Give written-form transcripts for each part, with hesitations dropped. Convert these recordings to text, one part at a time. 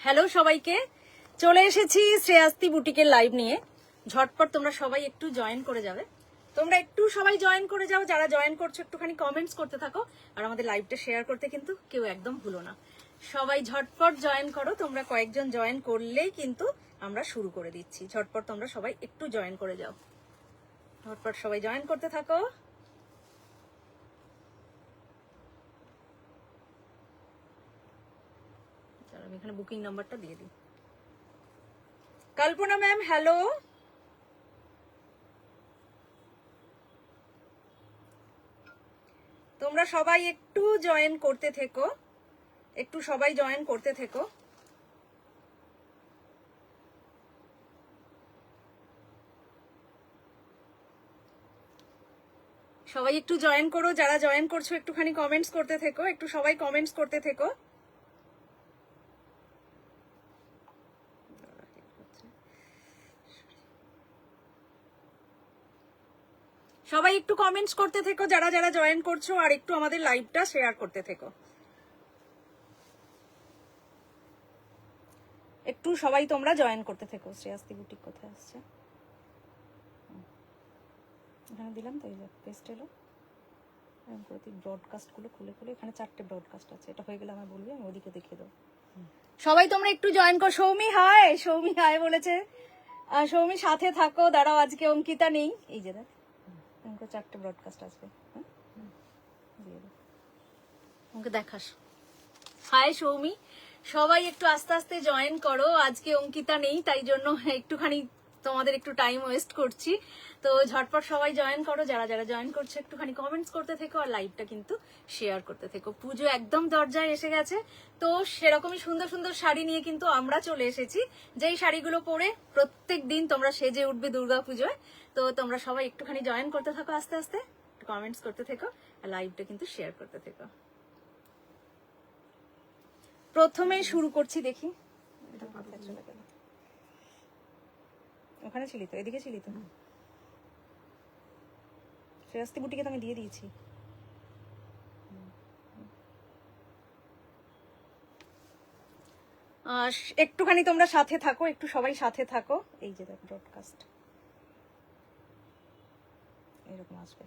Hello সবাইকে, চলে এসেছি শ্রেয়াস্তি বুটিকের লাইভ নিয়ে। ঝটপট তোমরা সবাই একটু জয়েন করে যাবে। তোমরা একটু সবাই জয়েন করে যাও, যারা জয়েন করছো একটুখানি কমেন্টস করতে থাকো, আর আমাদের লাইভটা শেয়ার করতে কিন্তু কেউ একদম ভুলো না। সবাই ঝটপট জয়েন করো, তোমরা কয়েকজন জয়েন করলেই কিন্তু আমরা শুরু করে দিচ্ছি। ঝটপট তোমরা সবাই একটু জয়েন করে যাও, ঝটপট সবাই জয়েন করতে থাকো। আমি এখানে বুকিং নাম্বারটা দিয়ে দিই। কল্পনা ম্যাম হ্যালো, তোমরা সবাই একটু জয়েন করতে থেকো, একটু সবাই জয়েন করতে থেকো। সবাই একটু জয়েন করো, যারা জয়েন করছো একটুখানি কমেন্টস করতে থেকো, একটু সবাই কমেন্টস করতে থেকো। সবাই একটু কমেন্টস করতে থেকো যারা যারা জয়েন করছো, আর একটু আমাদের লাইভটা শেয়ার করতে থেকো। একটু সবাই তোমরা জয়েন করতে থেকো। শ্রেয়াস্তি বুটিক কোথায় আসছে? এখানে দিলাম তো, এই যে পেস্ট এলো। এরকম করে ব্রডকাস্ট গুলো খুলে খুলে, এখানে 4টে ব্রডকাস্ট আছে, এটা হয়ে গেলে আমার বলবি, আমি ওদিকে দেখিয়ে দেবো। সবাই তোমরা একটু জয়েন করো। সৌমি হাই, সৌমি হাই বলেছে। সৌমি সাথে থাকো, দাঁড়াও, আজকে অঙ্কিতা নেই। এই যে দেখ, 4টে ব্রডকাস্ট আসবে। ওকে দেখাস। হাই সৌমি, সবাই একটু আস্তে আস্তে জয়েন করো। আজকে অঙ্কিতা নেই, তাই জন্য একটুখানি তোমাদের একটু টাইম ওয়েস্ট করছি। তো ঝটপট সবাই জয়েন করো, যারা যারা জয়েন করছো একটুখানি কমেন্টস করতে থেকো, আর লাইভটা কিন্তু শেয়ার করতে থেকো। পুজো একদম দরজায় এসে গেছে, তো সেরকমই সুন্দর সুন্দর শাড়ি নিয়ে কিন্তু আমরা চলে এসেছি, যেই শাড়িগুলো পরে প্রত্যেক দিন তোমরা সেজে উঠবে দুর্গা পুজোয়। তো তোমরা সবাই একটুখানি জয়েন করতে থাকো, আস্তে আস্তে কমেন্টস করতে থেকো, আর লাইভটা কিন্তু শেয়ার করতে থেকো। প্রথমেই শুরু করছি, দেখি ওখানে ছিলি তো, এদিকে ছিলি তো। শ্রেয়াস্তি বুটিকে তো আমি দিয়ে দিয়েছি। একটুখানি তোমরা সাথে থাকো, একটু সবাই সাথে থাকো। এই যে দেখ ব্রডকাস্ট এরকম আসবে।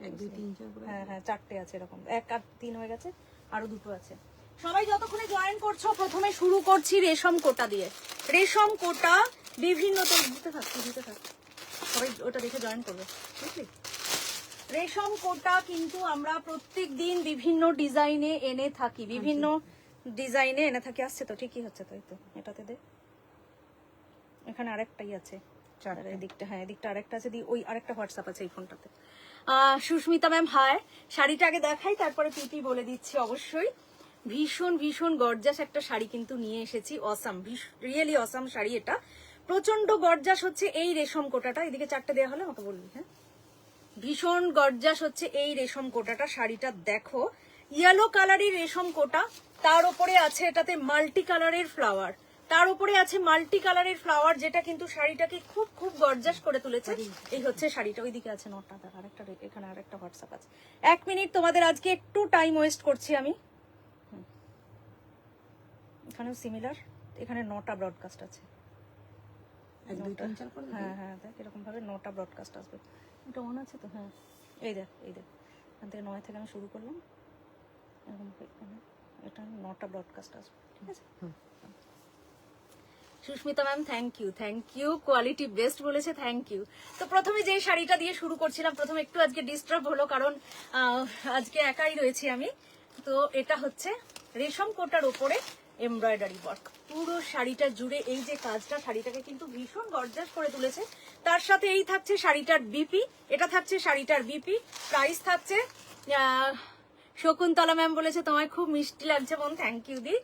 1 2 3 4 হ্যাঁ হ্যাঁ, 4টে আছে এরকম, 1 আর 3 হয়ে গেছে, আরো 2টো আছে। সবাই যতক্ষণে জয়েন করছো, প্রথমে শুরু করছি রেশম কোটা দিয়ে। রেশম কোটা বিভিন্ন, তো দিতে থাক সবাই, ওটা দেখে জয়েন করবে, বুঝলি? রেশম কোটা কিন্তু আমরা প্রত্যেক দিন বিভিন্ন ডিজাইনে এনে থাকি, বিভিন্ন ডিজাইনে এনে থাকি। আসছে তো, ঠিকই হচ্ছে তো। এই তো এটাতে দে, এখানে আরেকটাই আছে, এদিকটা, হ্যাঁ এদিকটা আরেকটা আছে, ওই আরেকটা হোয়াটসঅ্যাপ আছে এই ফোনটাতে। সুস্মিতা ম্যাম হাই, শাড়িটা আগে দেখাই, তারপরে পিপি বলে দিচ্ছি। অবশ্যই ভীষণ ভীষণ গর্জাস একটা শাড়ি কিন্তু নিয়ে এসেছি। অসাম, রিয়েলি অসাম শাড়ি এটা, প্রচন্ড গর্জাস হচ্ছে এই রেশম কোটাটা। এদিকে 4টে দেওয়া হলে আমাকে বলবি। হ্যাঁ, ভীষণ গর্জাস হচ্ছে এই রেশম কোটাটা। শাড়িটা দেখো, ইয়েলো কালারের রেশম কোটা, তার উপরে আছে এটাতে মাল্টি কালারের ফ্লাওয়ার, তার উপরে আছে মাল্টি কালারের ফ্লাওয়ার, যেটা কিন্তু শাড়িটাকে খুব খুব গর্জাস করে তুলেছে। এই হচ্ছে শাড়িটা। ওইদিকে আছে নটা, আরেকটা, এখানে আরেকটা হোয়াটসঅ্যাপ আছে। 1 মিনিট, তোমাদের আজকে একটু টাইম ওয়েস্ট করছি আমি। এখানেও সিমিলার, এখানে 9টা ব্রডকাস্ট আছে। 1 2 3 4 করে। হ্যাঁ হ্যাঁ, দেখ এরকম ভাবে 9টা ব্রডকাস্ট আসবে। এটা অন আছে তো? হ্যাঁ, এই দেখ এখান থেকে 9 থেকে আমি শুরু করলাম, এরকম এটা 9টা ব্রডকাস্ট আসবে, ঠিক আছে? Susmita ma'am thank you, quality best বলেছে, থ্যাংক ইউ। তো প্রথমে যে শাড়িটা দিয়ে শুরু করছিলাম, প্রথমে একটু আজকে ডিস্টার্ব হলো, কারণ আজকে একাই রয়েছি আমি। তো এটা হচ্ছে রেশম কোটার উপরে এমব্রয়ডারি ওয়ার্ক, পুরো শাড়িটা জুড়ে এই যে কাজটা, শাড়িটাকে কিন্তু ভীষণ গর্জাস করে তুলেছে। তার সাথে এই থাকছে শাড়িটার বিপি, এটা থাকছে শাড়িটার বিপি। প্রাইস থাকছে, শকুন্তলা ম্যাম বলেছে তোমায় খুব মিষ্টি লাগছে বোন, থ্যাংক ইউ দি,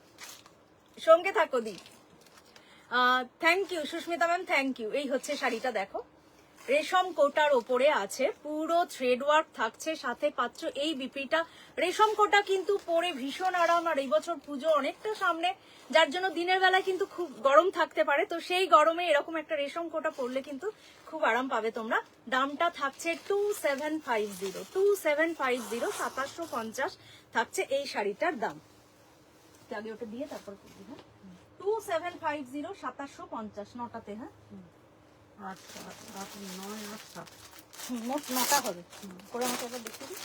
সঙ্গে থাকো দি। Thank you Sushmita ma'am, thank you. এই হচ্ছে শাড়িটা, দেখো রেশম কোটার ওপরে আছে, পুরো থ্রেড ওয়ার্ক থাকছে, সাথে পাচ্ছ এই বিপিটা। রেশম কোটা কিন্তু পরে ভীষণ আরাম, আর এই বছর পুজো অনেকটা সামনে, যার জন্য দিনের বেলায় কিন্তু খুব গরম থাকতে পারে, তো সেই গরমে এরকম একটা রেশম কোটা পরলে কিন্তু খুব আরাম পাবে তোমরা। দামটা থাকছে 2750, 2750, 2750 থাকছে এই শাড়িটার দাম। আগে ওটা দিয়ে তারপর করবি। হ্যাঁ 2750 2750 নটাতে। হ্যাঁ 8 8 9 8 7 মোট 9টা হবে। করে আমাকে একবার দেখিয়ে দিই।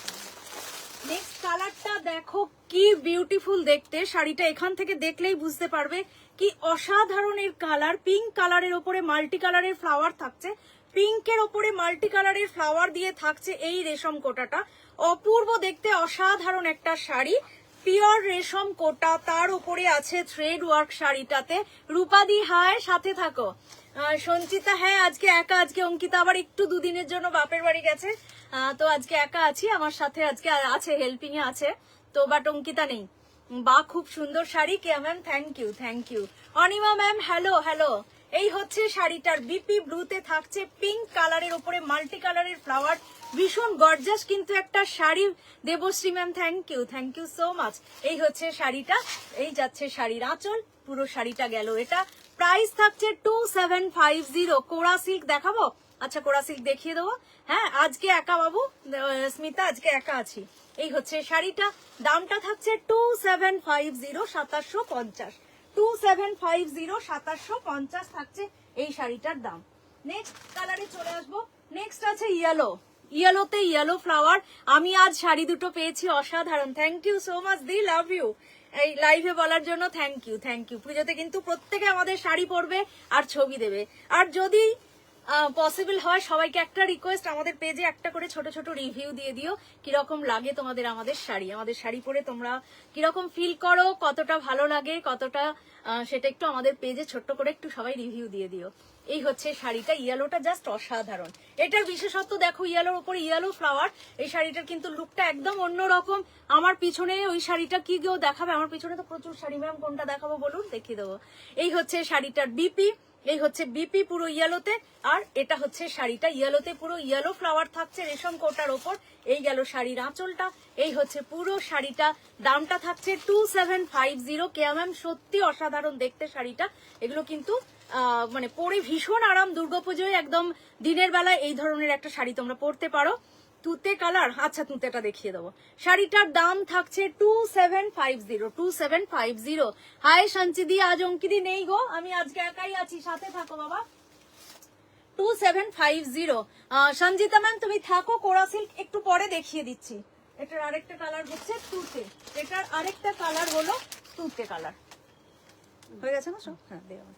নেক্সট কালারটা দেখো কি বিউটিফুল দেখতে, শাড়িটা এখান থেকে দেখলেই বুঝতে পারবে কি অসাধারণের কালার। পিঙ্ক কালারের ওপরে মাল্টি কালারের ফ্লাওয়ার থাকছে, পিঙ্কের ওপরে মাল্টি কালারের ফ্লাওয়ার দিয়ে থাকছে এই রেশম কোটাটা। অপূর্ব দেখতে অসাধারণ একটা শাড়ি, পিওর রেশম কোটা, তার উপরে আছে থ্রেড ওয়ার্ক শাড়িটাতে। রূপাদি হায়, সাথে থাকো। সঞ্চিতা হ্যাঁ আজকে একা, আজকে অঙ্কিতা আবার একটু দুদিনের জন্য বাপের বাড়ি গেছে, তো আজকে একা আছি। আমার সাথে আজকে আছে হেল্পিং এ আছে তো, বাট অঙ্কিতা নেই। বা খুব সুন্দর শাড়ি Keya ma'am, thank you thank you. Anima ma'am hello hello. এই হচ্ছে শাড়িটার বিপি ব্লুতে থাকছে পিঙ্ক কালারের উপরে মাল্টি কালারের ফ্লাওয়ার, ভীষণ গর্জাস কিন্তু একটা sari. Debashree ma'am thank you so much. এই হচ্ছে শাড়িটা, এই যাচ্ছে শাড়ির আঁচল, পুরো শাড়িটা গেল এটা। প্রাইস থাকছে 2750। কোরা সিল্ক দেখাবো? আচ্ছা কোরা সিল্ক দেখিয়ে দেবো। হ্যাঁ আজকে একা বাবু, স্মিতা আজকে একা আছি। এই হচ্ছে শাড়িটা, দামটা থাকছে 2750 2750। 2750 2750 থাকছে এই শাড়িটার দাম। নেক্সট কালারে চলে আসবো। নেক্সট আছে ইয়েলো, ইয়েলোতে ইয়েলো ফ্লাওয়ার। আমি আজ শাড়ি দুটো পেয়েছি অসাধারণ, থ্যাংক ইউ সো মাচ দি, লাভ ইউ। এই লাইভে বলার জন্য থ্যাংক ইউ থ্যাংক ইউ। পুজোতে কিন্তু প্রত্যেকে আমাদের শাড়ি পরবে আর ছবি দেবে। আর যদি পসিবল হয় সবাইকে একটা রিকোয়েস্ট, আমাদের পেজে একটা করে ছোট ছোট রিভিউ দিয়ে দিও, কিরকম লাগে তোমাদের আমাদের শাড়ি পরে তোমরা কিরকম ফিল করো, কতটা ভালো লাগে, কতটা সেটা একটু আমাদের পেজে ছোট্ট করে একটু সবাই রিভিউ দিয়ে দিও। এই হচ্ছে শাড়িটা, ইয়েলোটা জাস্ট অসাধারণ। এটার বিশেষত্ব দেখো, ইয়েলোর উপরে ইয়েলো ফ্লাওয়ার। এই শাড়িটার কিন্তু লুকটা একদম অন্যরকম। আমার পিছনে ওই শাড়িটা কি কেউ দেখাবে? আমার পিছনে তো প্রচুর শাড়ি, ম্যাম কোনটা দেখাবো বলুন, দেখিয়ে দেবো। এই হচ্ছে শাড়িটার বিপি, এই হচ্ছে বিপি পুরো ইয়েলোতে, আর এটা হচ্ছে শাড়িটা ইয়েলোতে, পুরো ইয়েলো ফ্লাওয়ার থাকছে রেশম কোটার ওপর। এই গেল শাড়ির আঁচলটা, এই হচ্ছে পুরো শাড়িটা। দামটা থাকছে 2750। কেয়া ম্যাম সত্যি অসাধারণ দেখতে শাড়িটা। এগুলো কিন্তু মানে পরে ভীষণ আরাম। দুর্গাপুজোয় একদম দিনের বেলা এই ধরনের একটা শাড়ি তোমরা পরতে পারো। তুতে কালার, আচ্ছা তুতেটা দেখিয়ে দেবো। শাড়িটার দাম থাকছে 2750 2750। হাই সঞ্চিদি, আজ অঙ্কিদি নেই গো, আমি আজকে একাই আছি, সাথে থাকো বাবা। 2750। সঞ্জিতা ম্যাম তুমি থাকো, কোরা সিল্ক একটু পরে দেখিয়ে দিচ্ছি। এটার আরেকটা কালার হচ্ছে তুতে, এটার আরেকটা কালার হলো তুতে কালার। হয়ে গেছে না সব? হ্যাঁ দেওয়া।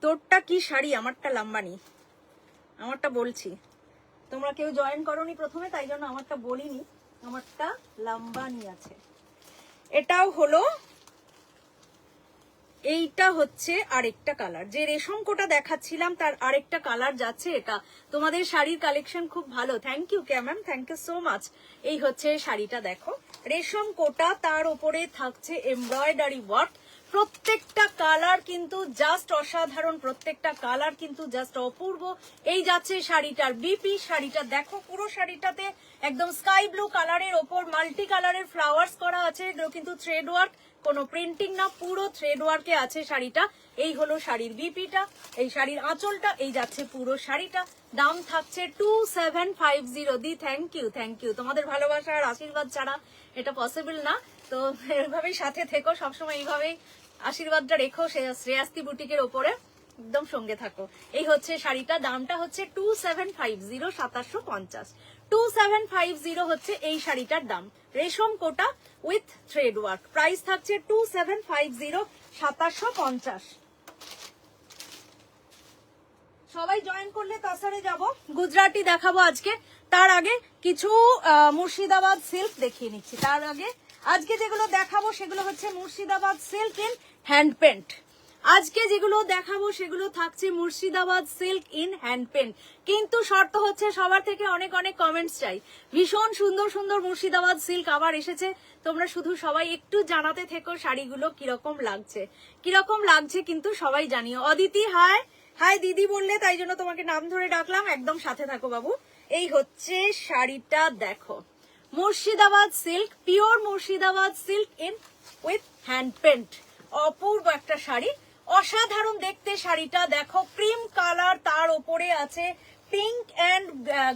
তোরটা কি শাড়ি? আমারটা লাম্বানি, আমারটা বলছি। তোমরা কেউ জয়েন করোনি প্রথমে, তাই জন্য আমারটা বলিনি। আমারটা লাম্বানি আছে। এটাও হলো, এইটা হচ্ছে আরেকটা কালার, যে রেশম কোটা দেখাচ্ছিলাম তার আরেকটা কালার যাচ্ছে এটা। তোমাদের শাড়ির কালেকশন খুব ভালো, থ্যাংক ইউ কে ma'am, thank you so much. এই হচ্ছে শাড়িটা দেখো, রেশম কোটা, তার উপরে থাকছে এমব্রয়ডারি ওয়ার্ক। প্রত্যেকটা কালার কিন্তু জাস্ট অসাধারণ, প্রত্যেকটা কালার কিন্তু জাস্ট অপূর্ব। এই যাচ্ছে শাড়িটার বিপি, শাড়িটা দেখো পুরো শাড়িটাতে একদম স্কাই ব্লু কালারের ওপর মাল্টি কালারের ফ্লাওয়ার্স করা আছে। এগুলো কিন্তু থ্রেড ওয়ার্ক, কোনো প্রিন্টিং না, পুরো থ্রেড ওয়ার্কে আছে শাড়িটা। এই হলো শাড়ির বিপিটা, এই শাড়ির আঁচলটা, এই যাচ্ছে পুরো শাড়িটা। দাম থাকছে 2750। দি থ্যাংক ইউ। তোমাদের ভালোবাসা আর আশীর্বাদ ছাড়া এটা পসিবল না, তো এভাবেই সাথে থেকো সবসময়, এইভাবেই আশীর্বাদটা রেখো শ্রেয়াস্তি বুটিকের ওপরে, একদম সঙ্গে থাকো। এই হচ্ছে শাড়িটা, দামটা হচ্ছে 2750 2750। 2750 হচ্ছে এই শাড়িটার দাম, রেশম কোটা উইথ থ্রেড ওয়ার্ক। প্রাইস থাকছে 2750 2750। সবাই জয়েন করলে তাছাড়া যাব। গুজরাটি দেখাবো আজকে, তার আগে কিছু মুর্শিদাবাদ সিল্ক দেখিয়ে নিচ্ছি। তার আগে আজকে যেগুলো দেখাবো সেগুলো হচ্ছে Murshidabad silk in hand paint. আজকে যেগুলো দেখাবো সেগুলো থাকছে Murshidabad silk in hand paint, কিন্তু শর্ত হচ্ছে সবার থেকে অনেক অনেক কমেন্টস চাই। ভীষণ সুন্দর সুন্দর মুর্শিদাবাদ সিল্ক আবার এসেছে, তোমরা শুধু সবাই একটু জানাতে থেকো শাড়িগুলো কিরকম লাগছে কিন্তু সবাই জানিও। অদিতি হাই, হাই দিদি বললে তাই জন্য তোমাকে নাম ধরে ডাকলাম, একদম সাথে থাকো বাবু। এই হচ্ছে শাড়িটা দেখো, Murshidabad silk, pure Murshidabad silk in with hand paint. অপূর্ব একটা শাড়ি, অসাধারণ দেখতে শাড়িটা দেখো, ক্রিম কালার, তার ওপরে আছে পিঙ্ক অ্যান্ড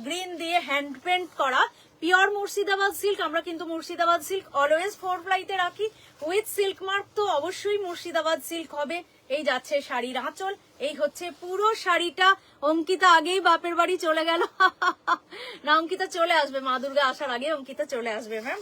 গ্রিন দিয়ে হ্যান্ড পেন্ট করা পিওর মুর্শিদাবাদ সিল্ক। আমরা কিন্তু মুর্শিদাবাদ সিল্ক অলওয়েজ 4 প্লাইতে রাখি, উইথ সিল্ক মার্ক তো অবশ্যই মুর্শিদাবাদ সিল্ক হবে। এই যাচ্ছে শাড়ির আঁচল, এই হচ্ছে পুরো শাড়িটা। অঙ্কিতা আগেই বাপের বাড়ি চলে গেল। না, অঙ্কিতা চলে আসবে, মা দুর্গা আসার আগে অঙ্কিতা চলে আসবে ম্যাম,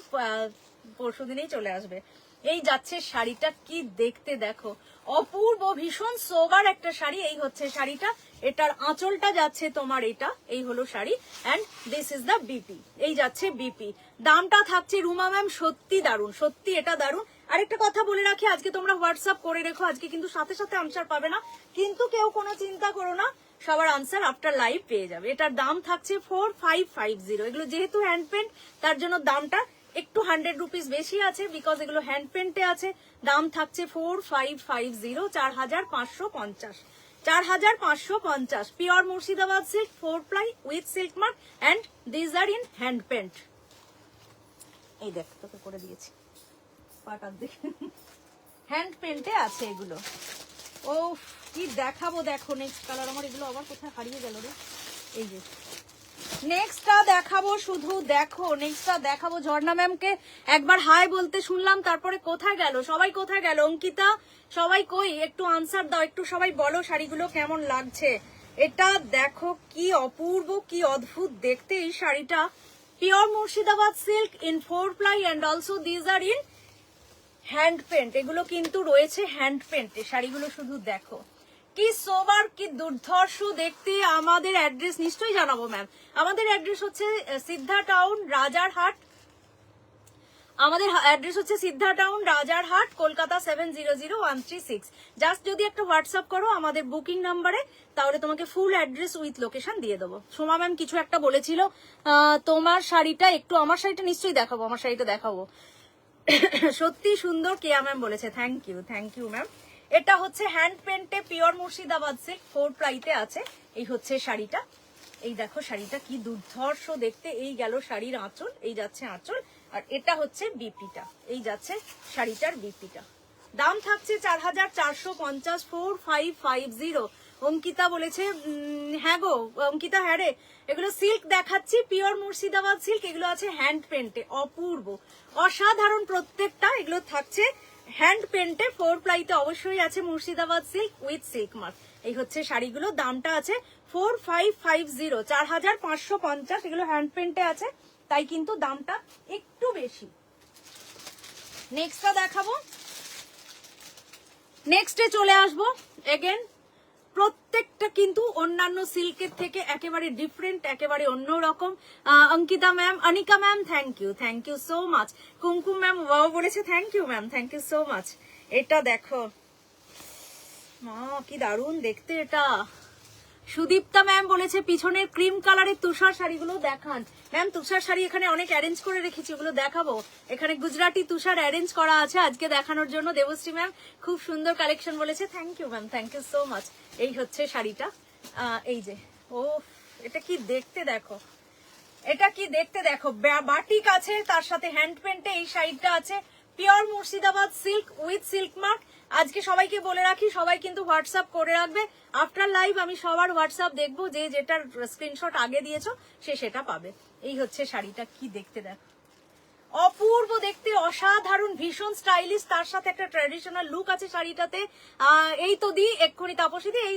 পরশু দিনেই চলে আসবে। এই যাচ্ছে শাড়িটা, কি দেখতে দেখো, অপূর্ব, ভীষণ সোবার একটা শাড়ি। এই হচ্ছে শাড়িটা, এটার আঁচলটা যাচ্ছে তোমার এটা, এই হলো sari, and this is the BP. এই যাচ্ছে বিপি। দামটা থাকছে রুমা ম্যাম সত্যি দারুণ, সত্যি এটা দারুণ। আরেকটা কথা বলে রাখি, আজকে তোমরা হোয়াটসঅ্যাপ করে রেখো, আজকে কিন্তু সাথে সাথে আনসার পাবে না, কিন্তু কেউ কোনো চিন্তা করো না, সবার আনসার আফটার লাইভ পেয়ে যাবে। এটার দাম থাকছে 4550। এগুলো যেহেতু হ্যান্ড পেন্ট, তার জন্য দামটা একটু 100 রুপিস বেশি আছে, বিকজ এগুলো হ্যান্ড পেন্টে আছে। দাম থাকছে 4550, 4550, 4550। Pure Murshidabad silk, 4 ply with silk mark, and these are in hand paint. এই দেখ, তোকে করে দিয়েছি পাটার দেখে, হ্যান্ড পেন্টে আছে এগুলো। ও কি দেখাবো দেখো, নেক্সট কালার আমার, এগুলো আবার কোথায় হারিয়ে গেল রে। এই যে নেক্সটটা দেখাবো, শুধু দেখো নেক্সটটা দেখাবো। ঝর্ণা ম্যামকে একবার হাই বলতে শুনলাম, তারপরে কোথায় গেল সবাই, কোথায় গেল? অঙ্কিতা সবাই কই, একটু আনসার দাও, একটু সবাই বলো শাড়িগুলো কেমন লাগছে। এটা দেখো কি অপূর্ব, কি অদ্ভুত দেখতে এই শাড়িটা। Pure Murshidabad silk in 4 ply and also these are in hand paint. এগুলো কিন্তু রয়েছে হ্যান্ড পেন্টে শাড়িগুলো, শুধু দেখো কি সোবার, কি দুর্ধর্ষ দেখতে। আমাদের অ্যাড্রেস নিশ্চয়ই জানাবো ম্যাম, আমাদের অ্যাড্রেস হচ্ছে সিদ্ধা টাউন রাজারহাট। আমাদের অ্যাড্রেস হচ্ছে সিদ্ধা টাউন রাজারহাট, কলকাতা 700136। জাস্ট যদি একটা হোয়াটসঅ্যাপ করো আমাদের বুকিং নাম্বারে, তাহলে তোমাকে ফুল অ্যাড্রেস উইথ লোকেশন দিয়ে দেবো। সোমা ম্যাম কিছু একটা বলেছিল, তোমার শাড়িটা একটু, আমার শাড়িটা নিশ্চয়ই দেখাবো, আমার শাড়িটা দেখাবো, সত্যি সুন্দর। কেয়া ম্যাম বলেছে, থ্যাংক ইউ ম্যাম। এটা হচ্ছে হ্যান্ড পেন্টে পিওর মুর্শিদাবাদ সিল্ক, 4 প্লাইতে আছে। এই হচ্ছে শাড়িটা, এই দেখো শাড়িটা কি দুর্ধর্ষ দেখতে। এই গেল শাড়ির আঁচল, এই যাচ্ছে আঁচল, আর এটা হচ্ছে বিপিটা, এই যাচ্ছে শাড়িটার বিপিটা। দাম থাকছে 4450, 4550। অঙ্কিতা বলেছে হ্যাঁ গো অঙ্কিতা, হ্যাঁ রে, এগুলো সিল্ক দেখাচ্ছি, পিওর মুর্শিদাবাদ সিল্ক, এগুলো আছে হ্যান্ড পেন্টে, অপূর্ব অসাধারণ প্রত্যেকটা। এগুলো থাকছে হ্যান্ড পেন্টে, 4 প্লাইতে অবশ্যই আছে Murshidabad silk with silk mark. এই হচ্ছে শাড়িগুলো, দামটা আছে 4550, 4550। এগুলো হ্যান্ড পেন্টে আছে, তাই কিন্তু দামটা একটু বেশি। নেক্সটটা দেখাবো, নেক্সটে চলে আসবো। এগেন প্রত্যেকটা কিন্তু অন্যান্য সিল্কের থেকে একেবারে ডিফারেন্ট, একেবারে অন্যরকম। Ankita ma'am, Anika ma'am, thank you so much. Kumkum ma'am wow বলেছে, thank you ma'am, thank you so much. এটা দেখো মা কি দারুণ দেখতে এটা। সুদীপ্তা ম্যাম বলেছে পিছনের ক্রিম কালারের তুষার শাড়িগুলো দেখান। ম্যাম তুষার শাড়ি এখানে অনেক অ্যারেঞ্জ করে রেখেছি, ওগুলো দেখাবো। এখানে গুজরাটি তুষার অ্যারেঞ্জ করা আছে আজকে দেখানোর জন্য। দেবশ্রী ম্যাম খুব সুন্দর কালেকশন বলেছে, thank you ma'am, thank you so much. এই হচ্ছে শাড়িটা, এই যে, ও এটা কি দেখতে দেখো, এটা কি দেখতে দেখো, বাটিক আছে, তার সাথে হ্যান্ড পেন্টে এই শাড়িটা আছে, pure Murshidabad silk with silk mark. আজকে সবাইকে বলে রাখি, সবাই কিন্তু হোয়াটসঅ্যাপ করে রাখবে। আফটার লাইভ আমি সবার হোয়াটসঅ্যাপ দেখবো, যে যেটার স্ক্রিনশট আগে দিয়েছো সে সেটা পাবে। এই হচ্ছে শাড়িটা, কি দেখতে দেখো, অপূর্ব দেখতে, অসাধারণ, ভীষণ স্টাইলিশ, তার সাথে একটা ট্র্যাডিশনাল লুক আছে শাড়িটাতে। এই তো দি এক্ষুনি তাপসী দি, এই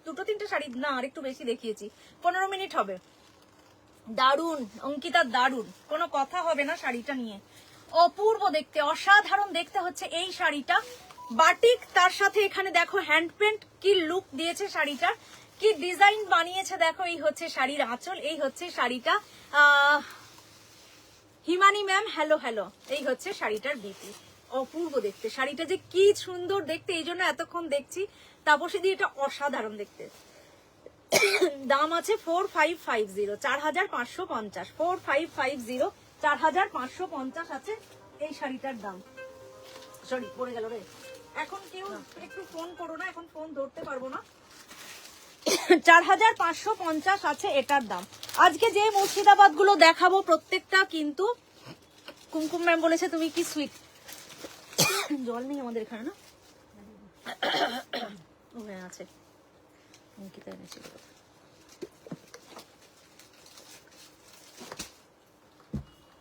2-3টে শাড়ি না আর একটু বেশি দেখিয়েছি, 15 মিনিট হবে। দারুণ অঙ্কিতা, দারুণ, কোনো কথা হবে না শাড়িটা নিয়ে। অপূর্ব দেখতে, অসাধারণ দেখতে হচ্ছে এই শাড়িটা। বাটিক, তার সাথে এখানে দেখো হ্যান্ড পেন্ট, কি লুক দিয়েছে শাড়িটার, কি ডিজাইন বানিয়েছে দেখো। এই হচ্ছে শাড়ির আঁচল, এই হচ্ছে শাড়িটা। Himani ma'am hello hello. এই হচ্ছে শাড়িটার বিপি, অপূর্ব দেখতে শাড়িটা, যে কি সুন্দর দেখতে, এই জন্য এতক্ষণ দেখছি। তাপসী দি এটা অসাধারণ দেখতে। দাম আছে 4550, 4550, 4550, 4550 আছে এই শাড়িটার দাম। সরি পড়ে গেল রে। এখন কেউ একটু ফোন করো না, এখন ফোন ধরতে পারবো না। 4550 আছে এটার দাম। আজকে যে মুর্শিদাবাদ গুলো দেখাবো প্রত্যেকটা কিন্তু, কুমকুম ম্যাম বলেছে তুমি কি সুইট, জল নেই আমাদের এখানে না। আছে, অঙ্কিতা এনেছিল।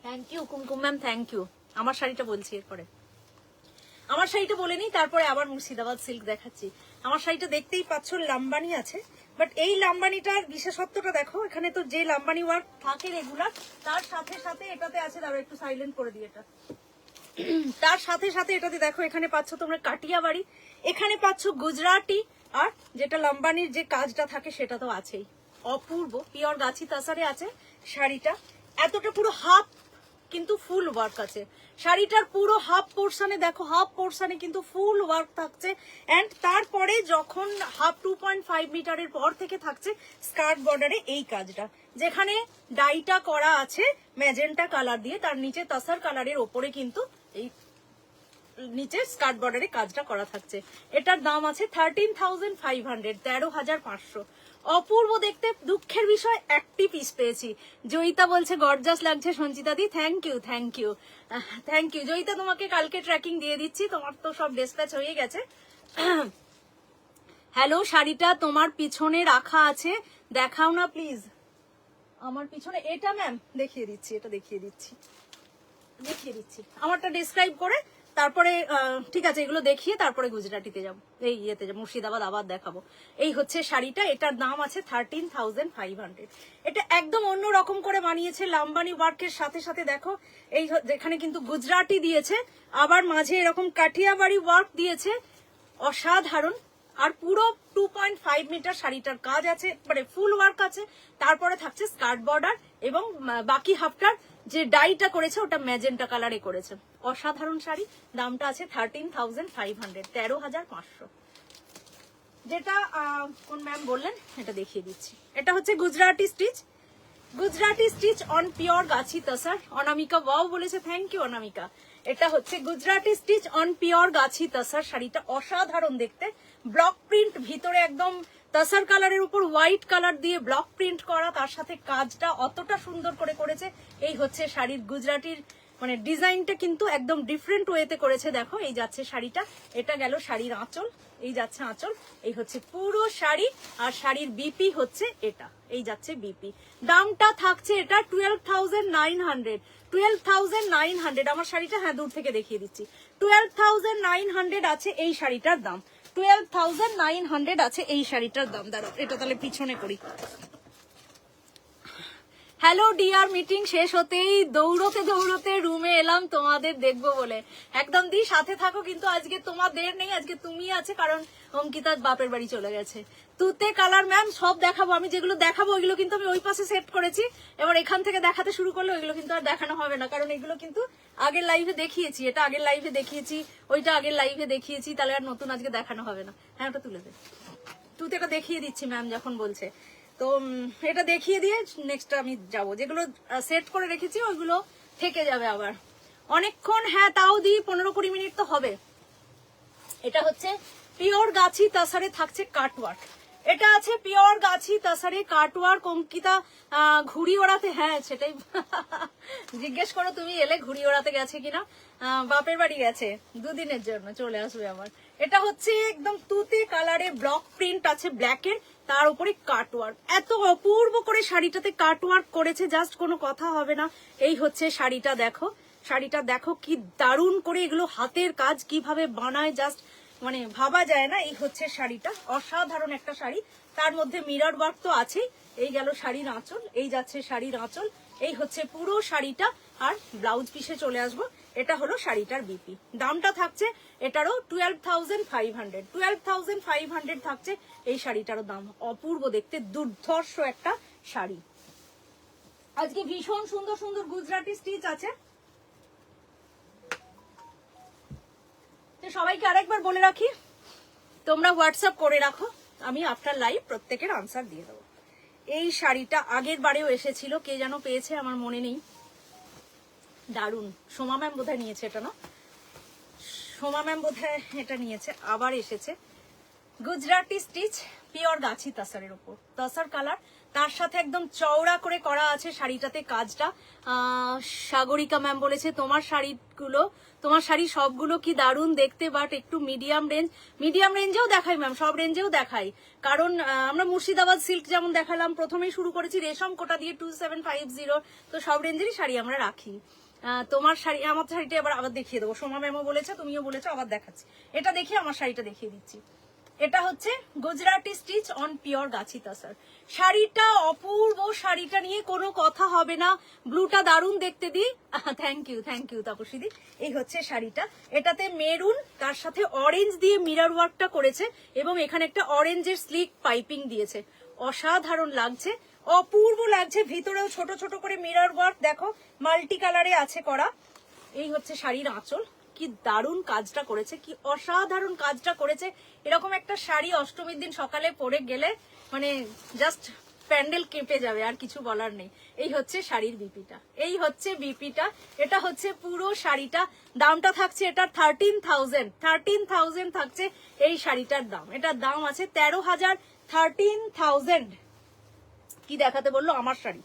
Thank you Kumkum ma'am, thank you. আমার শাড়িটা বলছি এরপরে, আমার শাড়িটা বলে নিই, তারপরে আবার মুর্শিদাবাদ সিল্ক দেখাচ্ছি। আমার শাড়িটা দেখতেই পাচ্ছ লাম্বানি আছে, বাট এই লাম্বানিটার বিশেষত্বটা দেখো, এখানে তো যে লাম্বানি ওয়ার্ক থাকে রেগুলার, তার সাথে সাথে এটাতে আছে, দাঁড়াও একটু সাইলেন্ট করে দিই এটা, তার সাথে সাথে এটাতে দেখো এখানে পাচ্ছ তোমরা কাটিয়াবাড়ি, এখানে পাচ্ছ গুজরাটি, আর যেটা লাম্বানির যে কাজটা থাকে সেটা তো আছেই। অপূর্ব পিওর গাছি তাসারে আছে শাড়িটা, এতটা পুরো হাফ কিন্তু ফুল ওয়ার্ক আছে শাড়িটার, পুরো হাফ পোর্শনে দেখো, হাফ পোর্শনে কিন্তু ফুল ওয়ার্ক থাকছে। এন্ড তারপরে যখন হাফ 2.5 মিটারের পর থেকে থাকছে স্কার্ট বর্ডারে এই কাজটা, যেখানে ডাইটা করা আছে ম্যাজেন্টা কালার দিয়ে, তার নিচে তাসার কালারের ওপরে কিন্তু এই নিচে স্কার্ট বর্ডারে কাজটা করা থাকছে। এটার দাম আছে 13,500, 13,500। অপূর্ব দেখতে। দুঃখের বিষয় একটি পিস পেয়েছি। জয়িতা বলছে গর্জাস লাগছে সঞ্চিতা দি, thank you thank you thank you Joyita, তোমাকে কালকে ট্র্যাকিং দিয়ে দিচ্ছি, তোমার তো সব ডিসপ্যাচ হয়ে গেছে। হ্যালো, শাড়িটা তোমার পিছনে রাখা আছে, দেখাও না প্লিজ। আমার পিছনে এটা ম্যাম দেখিয়ে দিচ্ছি, এটা দেখিয়ে দিচ্ছি, আমারটা ডিসক্রাইব করে তারপরে ঠিক আছে, এগুলো দেখিয়ে তারপরে গুজরাটিতে যাবো, এই ইয়েতে যাবো, মুর্শিদাবাদ আবার দেখাবো। এই হচ্ছে শাড়িটা, এটার দাম আছে 13,500। এটা একদম অন্য রকম করে বানিয়েছে লাম্বানি ওয়ার্কের সাথে সাথে দেখো, এই যেখানে কিন্তু গুজরাটি দিয়েছে, আবার মাঝে এরকম কাঠিয়াবাড়ি ওয়ার্ক দিয়েছে, অসাধারণ। আর পুরো 2.5 মিটার শাড়িটার কাজ আছে, মানে ফুল ওয়ার্ক আছে, তারপরে থাকছে স্কার্ট বর্ডার, এবং বাকি হাফটার যে ডাইটা করেছে ওটা ম্যাজেন্টা কালারে করেছে। অসাধারণ শাড়ি, দামটা আছে 13,500, 13,500। যেটা কোন ম্যাম বললেন এটা দেখিয়ে দিচ্ছি, এটা হচ্ছে Gujarati stitch, Gujarati stitch on pure Gachhi তাসার। Anamika wow বলেছে, থ্যাংক ইউ অনামিকা। এটা হচ্ছে গুজরাটি স্টিচ অন পিওর গাছি তাসার। শাড়িটা অসাধারণ দেখতে, ব্লক প্রিন্ট, ভিতরে একদম তাসার কালারের উপর হোয়াইট কালার দিয়ে ব্লক প্রিন্ট করা, তার সাথে কাজটা অতটা সুন্দর করে করেছে। এই হচ্ছে শাড়ির গুজরাটির মানে ডিজাইনটা কিন্তু একদম ডিফারেন্ট ওয়েতে করেছে। দেখো এই যাচ্ছে শাড়িটা, এটা গেল শাড়ির আঁচল, এই যাচ্ছে আঁচল, এই হচ্ছে পুরো শাড়ি। আর শাড়ির বিপি হচ্ছে এটা, এই যাচ্ছে বিপি। দামটা থাকছে এটা 12,900, 12,900। আমার শাড়িটা হ্যাঁ দূর থেকে দেখিয়ে দিচ্ছি, 12,900 আছে এই শাড়িটার দাম, 12,900 আছে এই শাড়িটার দাম। দাঁড়াও এটা তাহলে পিছনে করি। হ্যালো ডিয়ার, মিটিং শেষ হতেই দৌড়তে দৌড়তে রুমে এলাম তোমাদের দেখবো বলে। একদম দি সাথে থাকো, কিন্তু আজকে তোমাদের নেই, আজকে তুমি আছে, কারণ অঙ্কিতার বাপের বাড়ি চলে গেছে। তুতে কালার ম্যাম সব দেখাবো, আমি যেগুলো দেখাবো ওইগুলো কিন্তু আমি ওই পাশে সেট করেছি, এবার এখান থেকে দেখাতে শুরু করলে ওইগুলো কিন্তু আর দেখানো হবে না, কারণ এগুলো কিন্তু আগের লাইভে দেখিয়েছি, এটা আগের লাইভে দেখিয়েছি, ওইটা আগের লাইভে দেখিয়েছি, তাহলে আর নতুন আজকে দেখানো হবে না। হ্যাঁ ওটা তুলে দে, তুতেটা দেখিয়ে দিচ্ছি ম্যাম যখন বলছে, তো এটা দেখিয়ে দিয়ে নেক্সট আমি যাব, যেগুলো সেট করে রেখেছি ওইগুলো থেকে যাবে আবার অনেকক্ষণ। হ্যাঁ তাও দিই 15-20 মিনিট তো হবে। এটা হচ্ছে পিওর গাছি তাসারে থাকছে কাটওয়ার্ক, এটা আছে পিওর গাছি তাসারে কাটওয়ার্ক। অঙ্কিতা ঘুড়ি ওড়াতে, হ্যাঁ সেটাই জিজ্ঞেস করো তুমি, এলে ঘুড়ি ওড়াতে গেছে কিনা, বাপের বাড়ি গেছে 2 দিনের জন্য, চলে আসবে আবার। এটা হচ্ছে একদম তুতে কালারে ব্লক প্রিন্ট আছে ব্ল্যাকের, তার উপরে কাটওয়ার্ক, এত অপূর্ব করে শাড়িটাতে কাটওয়ার্ক করেছে, জাস্ট কোনো কথা হবে না। এই হচ্ছে শাড়িটা, দেখো শাড়িটা দেখো কি দারুণ করে এগুলো হাতের কাজ কিভাবে বানায়, জাস্ট মানে ভাবা যায় না। এই হচ্ছে শাড়িটা, অসাধারণ একটা শাড়ি, তার মধ্যে মিরর ওয়ার্ক তো আছেই। এই গেল শাড়ির আঁচল, এই যাচ্ছে শাড়ির আঁচল, এই হচ্ছে পুরো শাড়িটা। আর ব্লাউজ পিসে চলে আসবো, এটা হলো শাড়িটার বিপি। দামটা থাকছে এটারও 12,500, 12,500 থাকছে এই শাড়িটারও দাম। অপূর্ব দেখতে, দুর্ধর্ষ একটা শাড়ি। আজকে ভীষণ সুন্দর সুন্দর গুজরাটি স্টিচ আছে, সবাইকে আরেকবার বলে রাখি, তোমরা হোয়াটসঅ্যাপ করে রাখো, আমি আফটার লাইভ প্রত্যেকের আনসার দিয়ে দেবো। এই শাড়িটা আগের বারেও এসেছিল, কে যেন পেয়েছে আমার মনে নেই, দারুন। সোমা ম্যাম বোধহয় নিয়েছে এটা, না সোমা ম্যাম বোধহয় এটা নিয়েছে, আবার এসেছে, গুজরাটি স্টিচ পিওর গাছি তাসারের উপর, তাসার কালার, তার সাথে একদম চওড়া করে করা আছে শাড়িটাতে কাজটা। সাগরিকা ম্যাম বলেছে তোমার শাড়ি সবগুলো কি দারুণ দেখতে, বাট একটু মিডিয়াম রেঞ্জেও দেখাই ম্যাম, সব রেঞ্জেও দেখাই, কারণ আমরা মুর্শিদাবাদ সিল্ক যেমন দেখালাম, প্রথমেই শুরু করেছি রেশম কোটা দিয়ে 2750, তো সব রেঞ্জেরই শাড়ি আমরা রাখি। তোমার শাড়ি, আমার শাড়িটা আবার দেখিয়ে দেবো, সোমা ম্যামও বলেছে, তুমিও বলেছো, আবার দেখাচ্ছি। এটা দেখিয়ে আমার শাড়িটা দেখিয়ে দিচ্ছি। এটা হচ্ছে গুজরাটি স্টিচ অন পিওর গাছি তাসার। শাড়িটা অপূর্ব, শাড়িটা নিয়ে কোনো কথা হবে না। ব্লুটা দারুণ দেখতে দি, থ্যাংক ইউ তাপসী দি। এই হচ্ছে শাড়িটা, এটাতে মেরুন, তার সাথে অরেঞ্জ দিয়ে মিরর ওয়ার্কটা করেছে এবং এখানে একটা অরেঞ্জের স্লিক পাইপিং দিয়েছে, অসাধারণ লাগছে, অপূর্ব লাগছে। ভিতরেও ছোট ছোট করে মিরর ওয়ার্ক দেখো, মাল্টি কালারে আছে করা। এই হচ্ছে শাড়ির আঁচল, কি দারুণ কাজটা করেছে, কি অসাধারণ কাজটা করেছে। এরকম একটা শাড়ি অষ্টমীর দিন সকালে পরে গেলে মানে জাস্ট প্যান্ডেল কেঁপে যাবে, আর কিছু বলার নেই। এই হচ্ছে শাড়ির বিপিটা, এই হচ্ছে বিপিটা, এটা হচ্ছে পুরো শাড়িটা। দামটা থাকছে এটা 13,000 থাকছে এই শাড়িটার দাম। এটার দাম আছে 13,000, 13,000। কি দেখাতে বললো? আমার শাড়ি,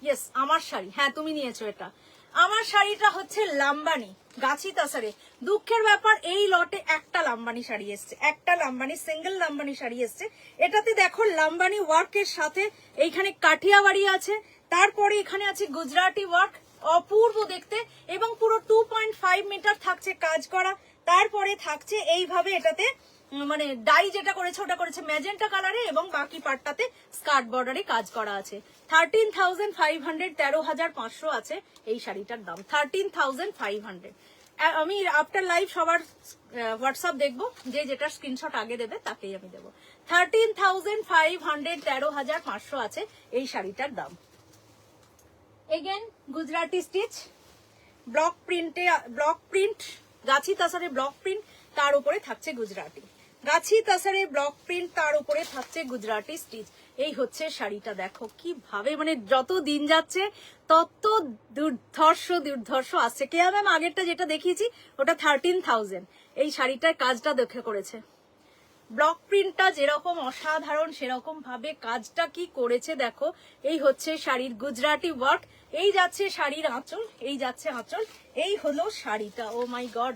ইয়েস আমার শাড়ি, হ্যাঁ তুমি নিয়েছো এটা। আমার শাড়িটা হচ্ছে লাম্বানি গাছি তাসারে। দুঃখের ব্যাপার এই লটে একটা লাম্বানি শাড়ি এসছে, একটা লাম্বানি, সিঙ্গেল লাম্বানি শাড়ি এসছে। এটাতে দেখো লাম্বানি ওয়ার্কের সাথে এইখানে কাঠিয়াবাড়ি আছে, তারপরে এখানে আছে গুজরাটি ওয়ার্ক, অপূর্ব দেখতে, এবং পুরো 2.5 মিটার থাকছে কাজ করা। তারপরে থাকছে এইভাবে এটাতে মানে ডাই যেটা করেছে ওটা করেছে ম্যাজেন্টা কালারে, এবং বাকি পার্টটাতে স্কার্ট বর্ডারে কাজ করা আছে। 13,500, 13,500 আছে এই শাড়িটার দাম, 13,500। আমি আফটার লাইভ সবার হোয়াটসঅ্যাপ দেখবো, যে যেটা স্ক্রিনশট আগে দেবে তাকেই আমি দেবো। 13,500, 13,500 আছে এই শাড়িটার দাম। Again Gujarati stitch, block print গাছি তাসারে ব্লক প্রিন্ট, তার উপরে থাকছে গুজরাটি গাছি তাসারে ব্লক প্রিন্ট, তার উপরে থাকছে গুজরাটি স্টিচ। এই হচ্ছে শাড়িটা, দেখো কিভাবে মানে যত দিন যাচ্ছে তত দুর্ধর্ষ আসছে। কেয়া ম্যাম আগেরটা যেটা দেখিয়েছি ওটা 13,000, এই শাড়িটার কাজটা দেখে করেছে। ব্লক প্রিন্টটা যেরকম অসাধারণ সেরকম ভাবে কাজটা কি করেছে দেখো। এই হচ্ছে শাড়ির গুজরাটি ওয়ার্ক, এই যাচ্ছে শাড়ির আঁচল, এই যাচ্ছে আঁচল, এই হলো শাড়িটা। ও মাই গড,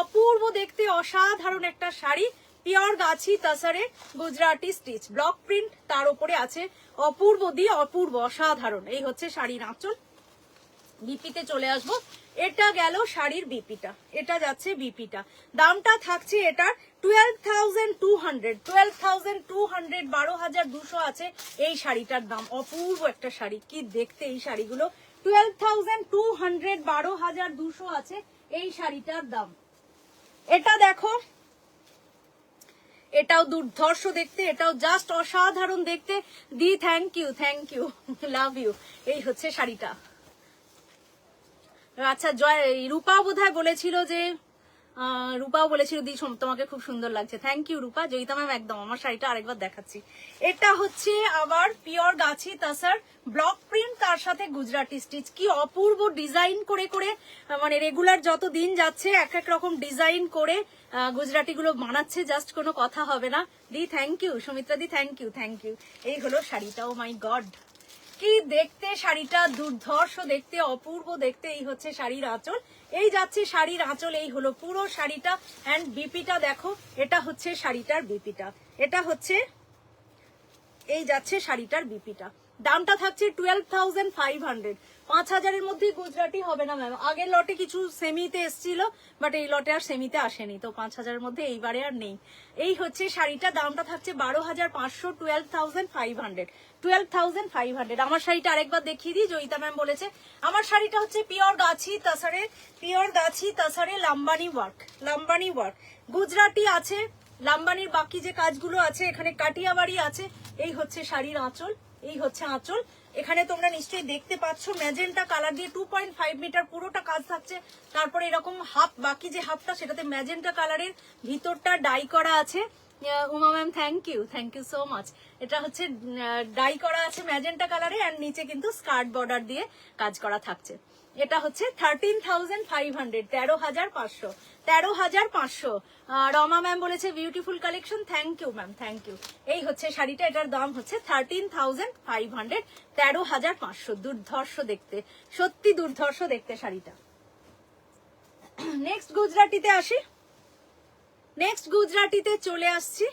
অপূর্ব দেখতে, অসাধারণ একটা শাড়ি, পিওর গাছি তাসারে গুজরাটি স্টিচ ব্লক প্রিন্ট, তার উপরে আছে অপূর্ব দিয়ে অপূর্ব অসাধারণ। এই হচ্ছে শাড়ির আঁচল। বিপিতে চলে আসবো, এটা গেল শাড়ির বিপিটা, এটা যাচ্ছে বিপিটা। দামটা থাকছে এটার 12,200, 12,200, 12,200 আছে এই শাড়িটার দাম। অপূর্ব একটা শাড়ি, কি দেখতে এই শাড়িগুলো। 12,200, 12,200 আছে এই শাড়িটার দাম। এটা দেখো, এটাও দুর্ধর্ষ দেখতে, এটাও জাস্ট অসাধারণ দেখতে। দি থ্যাংক ইউ, লাভ ইউ। এই হচ্ছে শাড়িটা। আচ্ছা রূপাও বোধহয় বলেছিল যে, দি তোমাকে খুব সুন্দর লাগছে, thank you Rupa. Joyita ma'am একদম, আমার শাড়িটা আরেকবার দেখাচ্ছি। এটা হচ্ছে আবার পিওর গাছি তাসার ব্লক প্রিন্ট, তার সাথে গুজরাটি স্টিচ। কি অপূর্ব ডিজাইন করে করে মানে রেগুলার যত দিন যাচ্ছে এক এক রকম ডিজাইন করে গুজরাটি গুলো বানাচ্ছে, জাস্ট কোনো কথা হবে না। দি থ্যাংক ইউ, সুমিত্রা দি থ্যাংক ইউ। এই হলো শাড়িটা, ও মাই গড কি দেখতে শাড়িটা, দুর্ধর্ষ দেখতে, অপূর্ব দেখতে। এই হচ্ছে শাড়ির আঁচল, এই যাচ্ছে শাড়ির আঁচল, এই হলো পুরো শাড়িটা। এন্ড বিপিটা দেখো, এটা হচ্ছে শাড়িটার বিপিটা, এটা হচ্ছে এই যাচ্ছে শাড়িটার বিপিটা। দামটা থাকছে 12,500, 5,000-এর মধ্যে গুজরাটি হবে না ম্যাম। আগের লটে কিছু সেমিতে এসেছিল, বাট এই লটে আর সেমিতে আসেনি, তো 5,000-এর মধ্যে এইবারে আর নেই। এই হচ্ছে শাড়িটা, দামটা থাকছে 12,500, 12,500, 12,500। আমার শাড়িটা আরেকবার দেখিয়ে দিই, জয়িতা ম্যাম বলেছে। আমার শাড়িটা হচ্ছে পিওর গাছি তাসারে লাম্বানি ওয়ার্ক, গুজরাটি আছে, লাম্বানির বাকি যে কাজগুলো আছে, এখানে কাটিয়াবাড়ি আছে। এই হচ্ছে শাড়ির আঁচল, এই হচ্ছে আঁচল। এখানে তোমরা নিশ্চয়ই দেখতে পাচ্ছ ম্যাজেন্টা কালার দিয়ে 2.5 মিটার পুরোটা কাজ থাকছে। তারপরে এরকম হাফ, বাকি যে হাফটা সেটাতে ম্যাজেন্টা কালারের, ভিতরটা ডাই করা আছে। Uma ma'am thank you so much. এটা হচ্ছে ডাই করা আছে ম্যাজেন্টা কালারে, আর নিচে কিন্তু স্কার্ট বর্ডার দিয়ে কাজ করা থাকছে। এটা হচ্ছে 13,500, 13,500, 13,500। রমা ম্যাম বলেছে beautiful collection, thank you ma'am, thank you. এই হচ্ছে শাড়িটা, এটার দাম হচ্ছে 13,500, 13,500। দুর্ধর্ষ দেখতে, সত্যি দুর্ধর্ষ দেখতে শাড়িটা। নেক্সট গুজরাটিতে আসি, নেক্সট গুজরাটিতে চলে আসছি।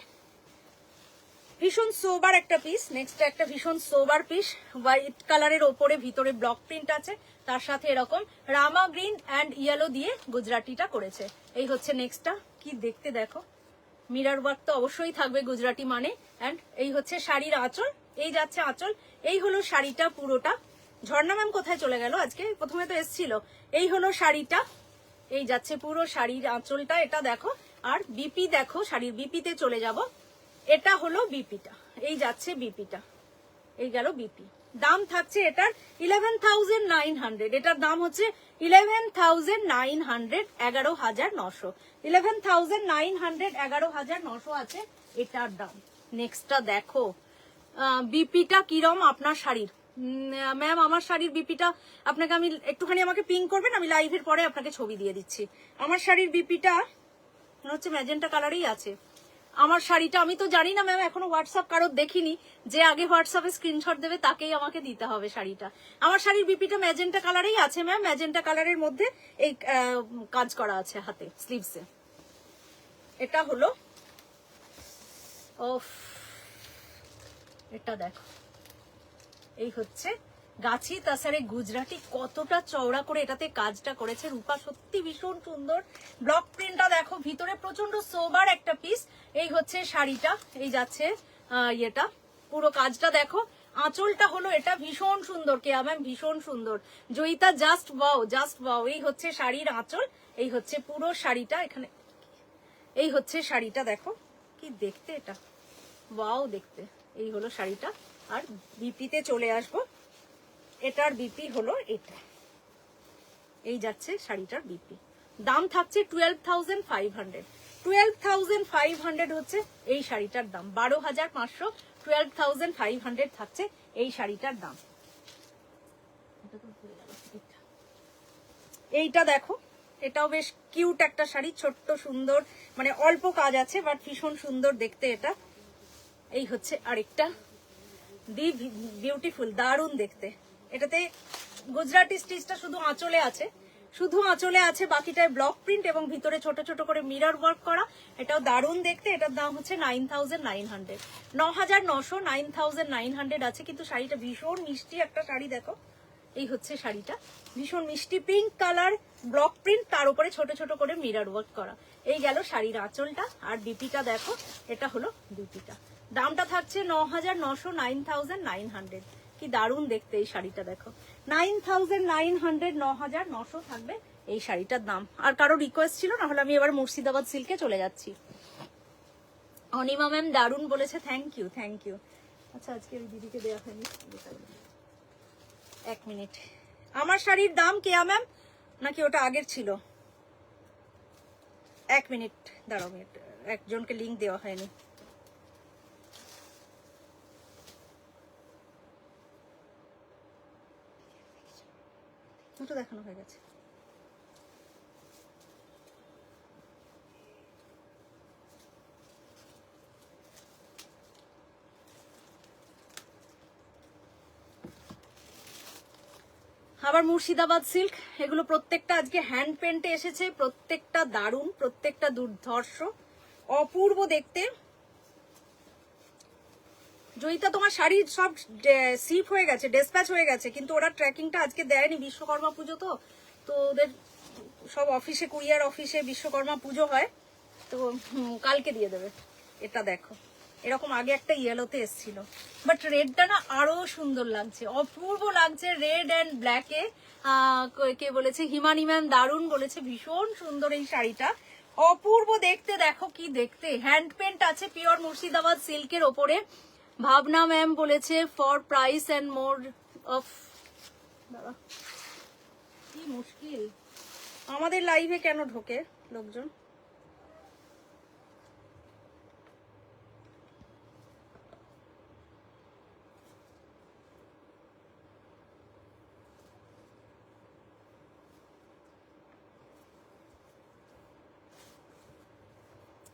ভীষণ সোবার একটা পিস, নেক্সট একটা ভীষণ সোবার পিস, হোয়াইট কালারের ওপরে ভিতরে ব্লক প্রিন্ট আছে, তার সাথে এরকম রামা গ্রিন অ্যান্ড ইয়েলো দিয়ে গুজরাটিটা করেছে। এই হচ্ছে নেক্সটটা, কি দেখতে দেখো, মিরর ওয়ার্ক তো অবশ্যই থাকবে গুজরাটি মানে। অ্যান্ড এই হচ্ছে শাড়ির আঁচল, এই যাচ্ছে আঁচল, এই হলো শাড়িটা পুরোটা। ঝর্ণা ম্যাম কোথায় চলে গেল আজকে, প্রথমে তো এসছিল। এই হলো শাড়িটা, এই যাচ্ছে পুরো শাড়ির আঁচলটা, এটা দেখো। আর বিপি দেখো, শাড়ির বিপিতে চলে যাব, এটা হলো বিপিটা, এই যাচ্ছে বিপিটা, এই গেল বিপি। দাম থাকছে এটার 11,900, এটার দাম হচ্ছে 11,900, 11,900, 11,900, 11,900 আছে এটার দাম। নেক্সটটা দেখো, বিপিটা কিরম আপনার শাড়ির। ম্যাম আমার শাড়ির বিপিটা আপনাকে আমি একটুখানি, আমাকে পিং করবেন, আমি লাইভের পরে আপনাকে ছবি দিয়ে দিচ্ছি। আমার শাড়ির বিপিটা হচ্ছে ম্যাজেন্টা কালারেই আছে। আমার শাড়িটা আমি তো জানি না ম্যাম, এখনো হোয়াটসঅ্যাপ কারোর দেখিনি, যে আগে হোয়াটসঅ্যাপে স্ক্রিনশট দেবে তাকেই আমাকে দিতে হবে শাড়িটা। আমার শাড়ির বিপিটা ম্যাজেন্টা কালারেই আছে ম্যাম, ম্যাজেন্টা কালারের মধ্যে এই কাজ করা আছে হাতে স্লিভসে। এটা হলো, ওফ, এটা দেখো, এই হচ্ছে গাছি তাছাড়া গুজরাটি, কতটা চওড়া করে এটাতে কাজটা করেছে রূপা, সত্যি ভীষণ সুন্দর। ব্লক প্রিন্টটা দেখো, ভিতরে প্রচন্ড সোবার একটা পিস। এই হচ্ছে শাড়িটা, এই যাচ্ছে ইয়েটা, পুরো কাজটা দেখো। আঁচলটা হলো এটা, ভীষণ সুন্দর, কেয়া ম্যাম ভীষণ সুন্দর, Joyita just wow, just wow. এই হচ্ছে শাড়ির আঁচল, এই হচ্ছে পুরো শাড়িটা, এখানে এই হচ্ছে শাড়িটা দেখো, কি দেখতে এটা, ওয়াও দেখতে। এই হলো শাড়িটা। আর বিপিতে চলে আসবো, এটার বিপি হলো এটা, এই যাচ্ছে শাড়িটার বিপি। দাম থাকছে 12,500, 12,500 হচ্ছে এই শাড়িটার দাম। 12,500, 12,500 থাকছে এই শাড়িটার দাম। এইটা দেখো, এটাও বেশ কিউট একটা শাড়ি, ছোট্ট সুন্দর, মানে অল্প কাজ আছে বাট ভীষণ সুন্দর দেখতে এটা। এই হচ্ছে আরেকটা, দি বিউটিফুল, দারুণ দেখতে। এটাতে গুজরাটি স্টিচটা শুধু আঁচলে আছে, শুধু আঁচলে আছে, বাকিটায় ব্লক প্রিন্ট এবং ভিতরে ছোট ছোট করে মিরর ওয়ার্ক করা। এটাও দারুণ দেখতে। এটার দাম হচ্ছে 9,900, 9,900, 9,900 আছে। কিন্তু শাড়িটা ভীষণ মিষ্টি একটা শাড়ি দেখো, এই হচ্ছে শাড়িটা, ভীষণ মিষ্টি পিঙ্ক কালার, ব্লক প্রিন্ট, তার উপরে ছোট ছোট করে মিরর ওয়ার্ক করা। এই গেল শাড়ির আঁচলটা। আর বিপিটা দেখো, এটা হলো বিপিটা। দামটা থাকছে 9,900, 9,900। কি দারুণ দেখতে এই শাড়িটা দেখো, 9,900, 9,900 থাকবে এই শাড়িটার দাম। আর কারো রিকোয়েস্ট ছিল, না হলে আমি এবার মুর্শিদাবাদ সিল্কে চলে যাচ্ছি। অনিমা ম্যাম দারুণ বলেছে, থ্যাংক ইউ, থ্যাংক ইউ। আচ্ছা আজকে ওই দিদিকে দেওয়া হয়নি, এক মিনিট। আমার শাড়ির দাম কেয়া ম্যাম নাকি ওটা আগের ছিল, এক মিনিট দাঁড়াও, মিনিট, একজনকে লিঙ্ক দেওয়া হয়নি। ওটা দেখানো হয়ে গেছে। আবার মুর্শিদাবাদ সিল্ক, এগুলো প্রত্যেকটা আজকে হ্যান্ড পেন্টে এসেছে, প্রত্যেকটা দারুণ, প্রত্যেকটা দুর্ধর্ষ, অপূর্ব দেখতে। জয়িতা তোমার শাড়ি সব শিপ হয়ে গেছে, ডেসপ্যাচ হয়ে গেছে, কিন্তু ওরা ট্র্যাকিংটা আজকে দেয়নি, বিশ্বকর্মা পুজো তো, তো ওদের সব অফিসে, কুরিয়ার অফিসে বিশ্বকর্মা পুজো হয়, তো কালকে দিয়ে দেবে। এটা দেখো, এরকম আগে একটা ইয়েলোতে এসেছিল, বাট রেডটা না আরো সুন্দর লাগছে, অপূর্ব লাগছে রেড অ্যান্ড ব্ল্যাকে। কে বলেছে, হিমানি ম্যাম দারুণ বলেছে, ভীষণ সুন্দর এই শাড়িটা, অপূর্ব দেখতে। দেখো কি দেখতে, হ্যান্ড পেন্ট আছে, পিওর মুর্শিদাবাদ সিল্কের ওপরে। ভাবনা ম্যাম বলেছে for price and more of, কি মুশকিল আমাদের লাইভে কেন ঢোকে লোকজন।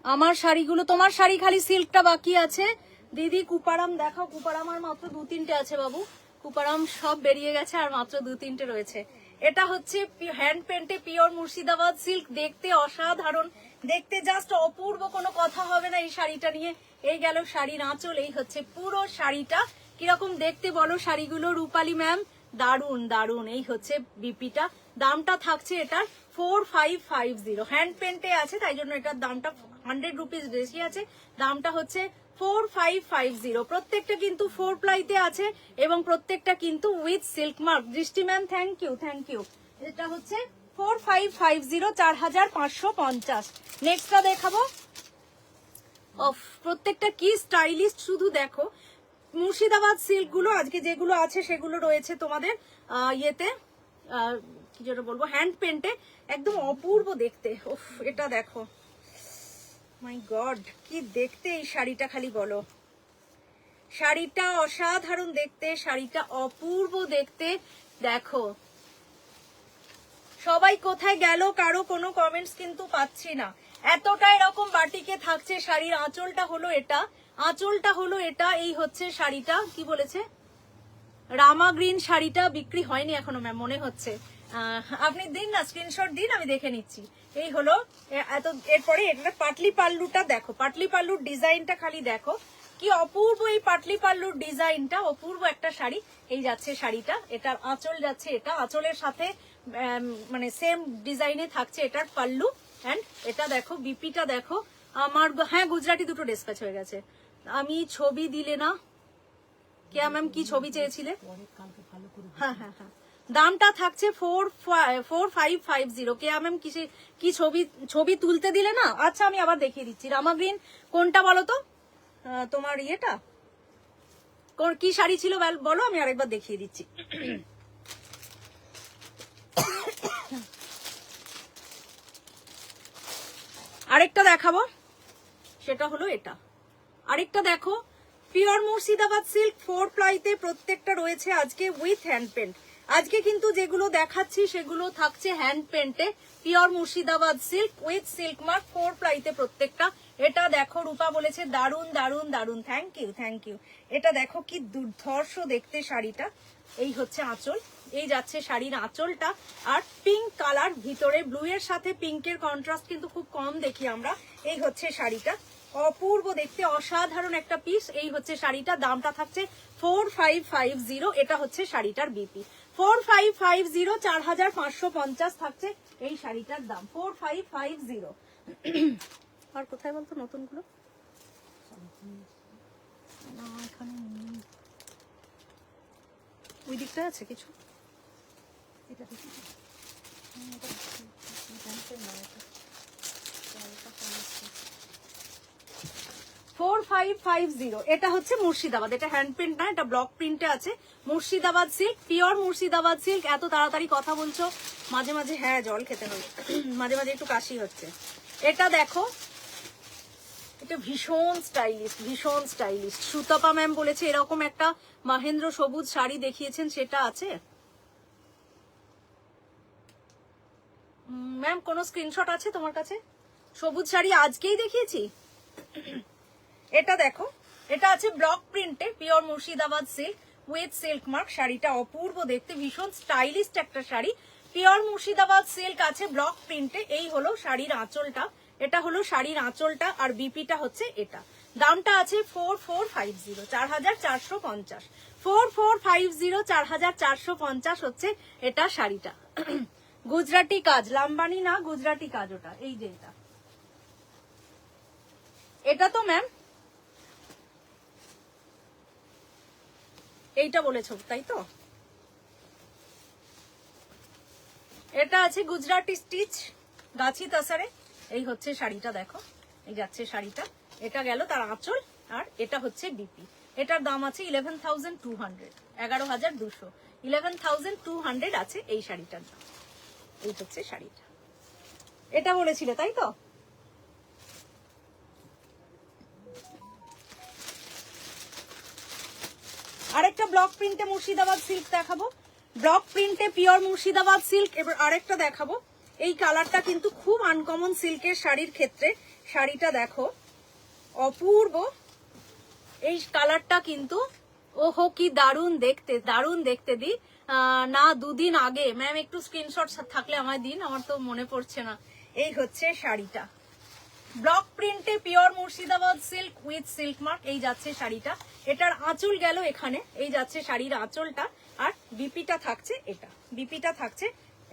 আমার শাড়িগুলো, তোমার শাড়ি খালি সিল্কটা বাকি আছে দিদি। কুপারাম দেখাও, কুপারাম আর মাত্র 2-3টে আছে বাবু। কুপারাম সব বেরিয়ে গেছে, আর মাত্র 2-3টে রয়েছে। এটা হচ্ছে হ্যান্ড পেন্টে পিওর মুর্শিদাবাদ সিল্ক, দেখতে অসাধারণ, দেখতে জাস্ট অপূর্ব, কোনো কথা হবে না এই শাড়িটা নিয়ে। এই গেল শাড়ির আঁচল, এই হচ্ছে পুরো শাড়িটা। কিরকম দেখতে বলো শাড়িগুলো রূপালী ম্যাম? দারুন দারুন। এই হচ্ছে বিপিটা, দামটা থাকছে এটার 4550। হ্যান্ড পেন্টে আছে তাই জন্য এটার দামটা 100 রুপিস বেশি আছে। দামটা হচ্ছে 4550। প্রত্যেকটা কিন্তু 4 প্লাইতে আছে এবং প্রত্যেকটা কিন্তু with silk mark. Drishti ma'am thank you, thank you. এটা হচ্ছে 4550, 4550। নেক্সটটা দেখাবো। প্রত্যেকটা কি স্টাইলিস্ট, শুধু দেখো। মুর্শিদাবাদ সিল্ক গুলো আজকে যেগুলো আছে সেগুলো রয়েছে তোমাদের ইয়েতে, কি যেটা বলবো, হ্যান্ড পেন্টে, একদম অপূর্ব দেখতে। এটা দেখো, মাই গড কি দেখতে এই শাড়িটা, খালি বলো। শাড়িটা অসাধারণ দেখতে, শাড়িটা অপূর্ব দেখতে। দেখো সবাই কোথায় গেল, কারো কোনো কমেন্টস কিন্তু পাচ্ছি না। এতটা এরকম বাটিকে থাকছে। শাড়ির আঁচলটা হলো এটা, আঁচলটা হলো এটা। এই হচ্ছে শাড়িটা, কি বলেছে রামা গ্রিন, শাড়িটা বিক্রি হয়নি এখনো ম্যাম মনে হচ্ছে। আপনি দিন না, স্ক্রিনশট দিন, আমি দেখে নিচ্ছি। এই হলো এত। এরপরে এটা পাটলি পাল্লুটা দেখো, পাটলি পাল্লুর ডিজাইনটা খালি দেখো, কি অপূর্ব এই পাটলি পাল্লুর ডিজাইনটা, অপূর্ব একটা শাড়ি। এই যাচ্ছে শাড়িটা, এটার আঁচল যাচ্ছে, এটা আঁচলের সাথে মানে সেম ডিজাইনে থাকছে এটার পাল্লু। এন্ড এটা দেখো, বিপিটা দেখো আমার। হ্যাঁ গুজরাটি দুটো ডিসপ্যাচ হয়ে গেছে, আমি ছবি দিলে না। কেয়া ম্যাম কি ছবি চেয়েছিলে? হ্যাঁ হ্যাঁ হ্যাঁ, দামটা থাকছে 4550। কেয়া ম্যাম কি ছবি তুলতে দিলে না? আচ্ছা আমি আবার দেখিয়ে দিচ্ছি। রামা গ্রিন কোনটা বলো তো, তোমার ইয়েটা কি শাড়ি ছিল বলো, আমি আরেকবার দেখিয়ে দিচ্ছি। আরেকটা দেখাবো, সেটা হলো এটা। আরেকটা দেখো, পিওর মুর্শিদাবাদ সিল্ক 4 প্লাইতে প্রত্যেকটা রয়েছে আজকে উইথ হ্যান্ড পেন্ট। আজকে কিন্তু যেগুলো দেখাচ্ছি সেগুলো থাকছে হ্যান্ড পেন্টে, pure Murshidabad silk with silk mark, 4 প্লাইতে প্রত্যেকটা। এটা দেখো, রূপা বলেছে দারুন দারুন দারুন, থ্যাংক ইউ থ্যাংক ইউ। এটা দেখো কি দুর্ধর্ষ দেখতে শাড়িটা। এই হচ্ছে আঁচল, এই যাচ্ছে শাড়ির আঁচলটা। আর পিঙ্ক কালার, ভিতরে ব্লু এর সাথে পিঙ্কের কন্ট্রাস্ট কিন্তু খুব কম দেখি আমরা। এই হচ্ছে শাড়িটা, অপূর্ব দেখতে, অসাধারণ একটা পিস। এই হচ্ছে শাড়িটা, দামটা থাকছে 4550। এটা হচ্ছে শাড়িটার বিপি 4550, 4550 থাকছে এই শাড়িটার দাম 4550। আর কোথায় বলতো নতুনগুলো? না এখানে নেই, ওই দিকটা আছে কিছু। এটা দেখি, 4550। এটা হচ্ছে মুর্শিদাবাদ, এটা হ্যান্ড প্রিন্ট না, এটা ব্লক প্রিন্টে আছে। Murshidabad silk, pure Murshidabad silk. এত তাড়াতাড়ি কথা বলছো, মাঝে মাঝে হ্যাঁ জল খেতে হবে, মাঝে মাঝে একটু কাশি হচ্ছে। এটা দেখো, এটা ভীষণ স্টাইলিশ, ভীষণ স্টাইলিশ। সুতপা ম্যাম বলেছে এরকম একটা মহেন্দ্র সবুজ শাড়ি দেখিয়েছেন, সেটা আছে ম্যাম? কোন স্ক্রিনশট আছে তোমার কাছে? সবুজ শাড়ি আজকেই দেখিয়েছি। এটা দেখো, এটা আছে ব্লক প্রিন্টে, pure Murshidabad silk with silk mark. শাড়িটা অপূর্ব দেখতে, ভীষণ স্টাইলিশ একটা শাড়ি। পিওর মুর্শিদাবাদ সিল্ক আছে ব্লক প্রিন্টে। এই হলো শাড়ির আঁচলটা, এটা হলো শাড়ির আঁচলটা। আর বিপিটা হচ্ছে এটা, দামটা আছে 4450, 4450। 4450, 4450 হচ্ছে এটা শাড়িটা। গুজরাটি কাজ, লাম্বানি না, গুজরাটি কাজ ওটা। এই যে এটা, এটা তো ম্যাম এইটা বলেছো তাই তো? এটা আছে গুজরাটি স্টিচ গাছি তাসারে। এই হচ্ছে শাড়িটা দেখো, এই যাচ্ছে শাড়িটা। এটা গেল তার আঁচল, আর এটা হচ্ছে বিপি। এটার দাম আছে 11,200, 11,200, 11,200 আছে এই শাড়িটার দাম। এই হচ্ছে শাড়িটা, এটা বলেছিলে তাই তো? আরেকটা ব্লক প্রিন্টে মুর্শিদাবাদ সিল্ক দেখাবো, ব্লক প্রিন্টে পিওর মুর্শিদাবাদ সিল্ক। এবার আরেকটা দেখাবো, এই কালারটা কিন্তু খুব আনকমন সিল্কের শাড়ির ক্ষেত্রে। শাড়িটা দেখো, অপূর্ব এই কালারটা কিন্তু, ওহো কি দারুণ দেখতে, দারুণ দেখতে। দি না দুদিন আগে ম্যাম একটু স্ক্রিনশট থাকলে আমায় দিন, আমার তো মনে পড়ছে না। এই হচ্ছে শাড়িটা, ব্লক প্রিন্টে pure Murshidabad silk with silk mark. এই যাচ্ছে শাড়িটা, এটার আঁচল গেল এখানে, এই যাচ্ছে শাড়ির আঁচলটা, আর বিপিটা থাকছে এটা, বিপিটা থাকছে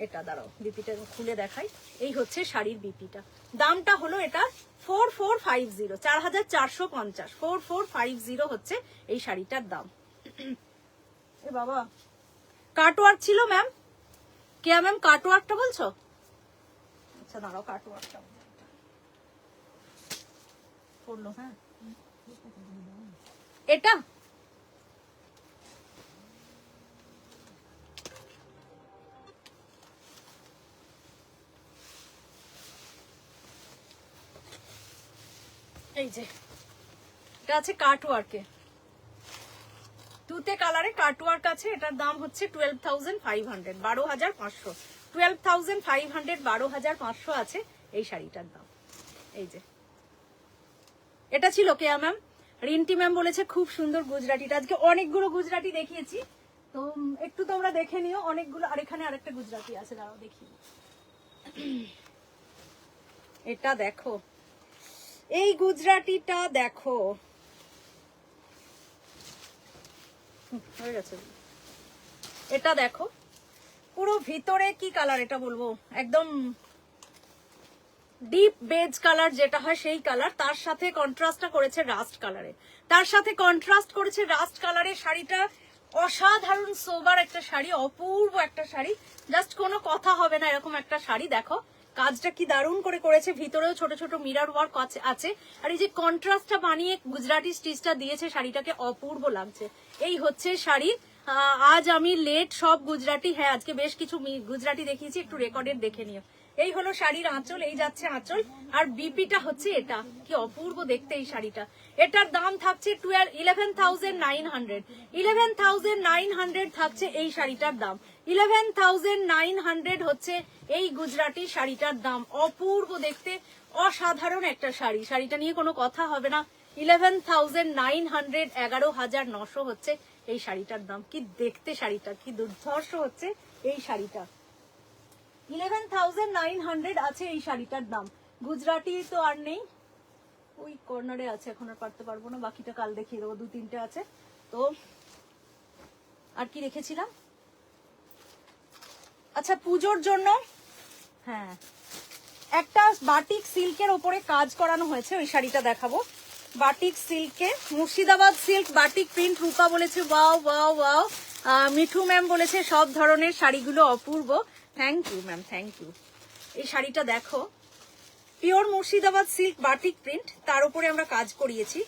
এটা। দাঁড়াও বিপিটা খুলে দেখাই। এই হচ্ছে শাড়ির বিপিটা। দামটা হলো এটা 4450, 4450, 4450 হচ্ছে এই শাড়িটার দাম। এ বাবা, কাটওয়ার্ক ছিল ম্যাম, কে ম্যাম কাটওয়ার্কটা বলছো? আচ্ছা দাঁড়াও, কাটওয়ার্কটা করলো। হ্যাঁ এটা এই যে এটা আছে কাটওয়ার্কে, তুতে কালারে কাটওয়ার্ক আছে। এটার দাম হচ্ছে 12,500, 12,500, 12,500, 12,500 আছে এই শাড়িটার দাম। এই যে এটা ছিল কেয়া ম্যাম। রিন্টি ম্যাম বলেছে খুব সুন্দর গুজরাটিটা। আজকে অনেকগুলো গুজরাটি দেখিয়েছি, তো একটু তোমরা দেখে নিও অনেকগুলো। আর এখানে আরেকটা গুজরাটি আছে, দাঁড়াও দেখি। এটা দেখো, এই গুজরাটিটা দেখো, হয়ে গেছে। এটা দেখো পুরো ভিতরে কি কালার এটা বলবো, একদম ডিপ বেজ কালার যেটা হয় সেই কালার, তার সাথে কন্ট্রাস্টটা করেছে রাস্ট কালারে, তার সাথে কন্ট্রাস্ট করেছে রাস্ট কালারের শাড়িটা। অসাধারণ সোবার একটা শাড়ি, অপূর্ব একটা শাড়ি, জাস্ট কোনো কথা হবে না এরকম একটা শাড়ি। দেখো কাজটা কি দারুণ করে করেছে, ভিতরেও ছোট ছোট মিরর ওয়ার্ক আছে, আর এই যে কন্ট্রাস্টটা বানিয়ে গুজরাটি স্টিচটা দিয়েছে, শাড়িটাকে অপূর্ব লাগছে। এই হচ্ছে শাড়ি। আজ আমি লেট সব গুজরাটি, হ্যাঁ আজকে বেশ কিছু গুজরাটি দেখিয়েছি, একটু রেকর্ডেড দেখে নিও। এই হলো শাড়ির আঁচল, এই যাচ্ছে আঁচল, আর বিপিটা হচ্ছে এটা। কি অপূর্ব দেখতে এই শাড়িটা। এটার দাম থাকছে 11,900, 11,900 থাকছে এই শাড়িটার দাম। 11,900 হচ্ছে এই গুজরাটি শাড়িটার দাম। অপূর্ব দেখতে, অসাধারণ একটা শাড়ি, শাড়িটা নিয়ে কোনো কথা হবে না। 11,900, 11,900 হচ্ছে এই শাড়িটার দাম। কি দেখতে শাড়িটা, কি দুর্ধর্ষ হচ্ছে এই শাড়িটা। 11,900 আছে এই শাড়িটার দাম। গুজরাটি তো আর নেই, ওই কর্নারে আছে, এখন আর পারতে পারবো না, বাকিটা কাল দেখিয়ে দেবো, 2-3টে আছে। তো আর কি রেখেছিলাম, আচ্ছা পুজোর জন্য হ্যাঁ একটা বাটিক সিল্কের ওপরে কাজ করানো হয়েছে, ওই শাড়িটা দেখাবো। বাটিক সিল্কে, Murshidabad silk batik print. Rupa বলেছে wow wow wow. Mithu ma'am বলেছে সব ধরনের শাড়িগুলো অপূর্ব। Thank you ma'am, thank you. এই শাড়িটা দেখো, pure Murshidabad silk batik print, তার উপরে আমরা কাজ করিয়েছি।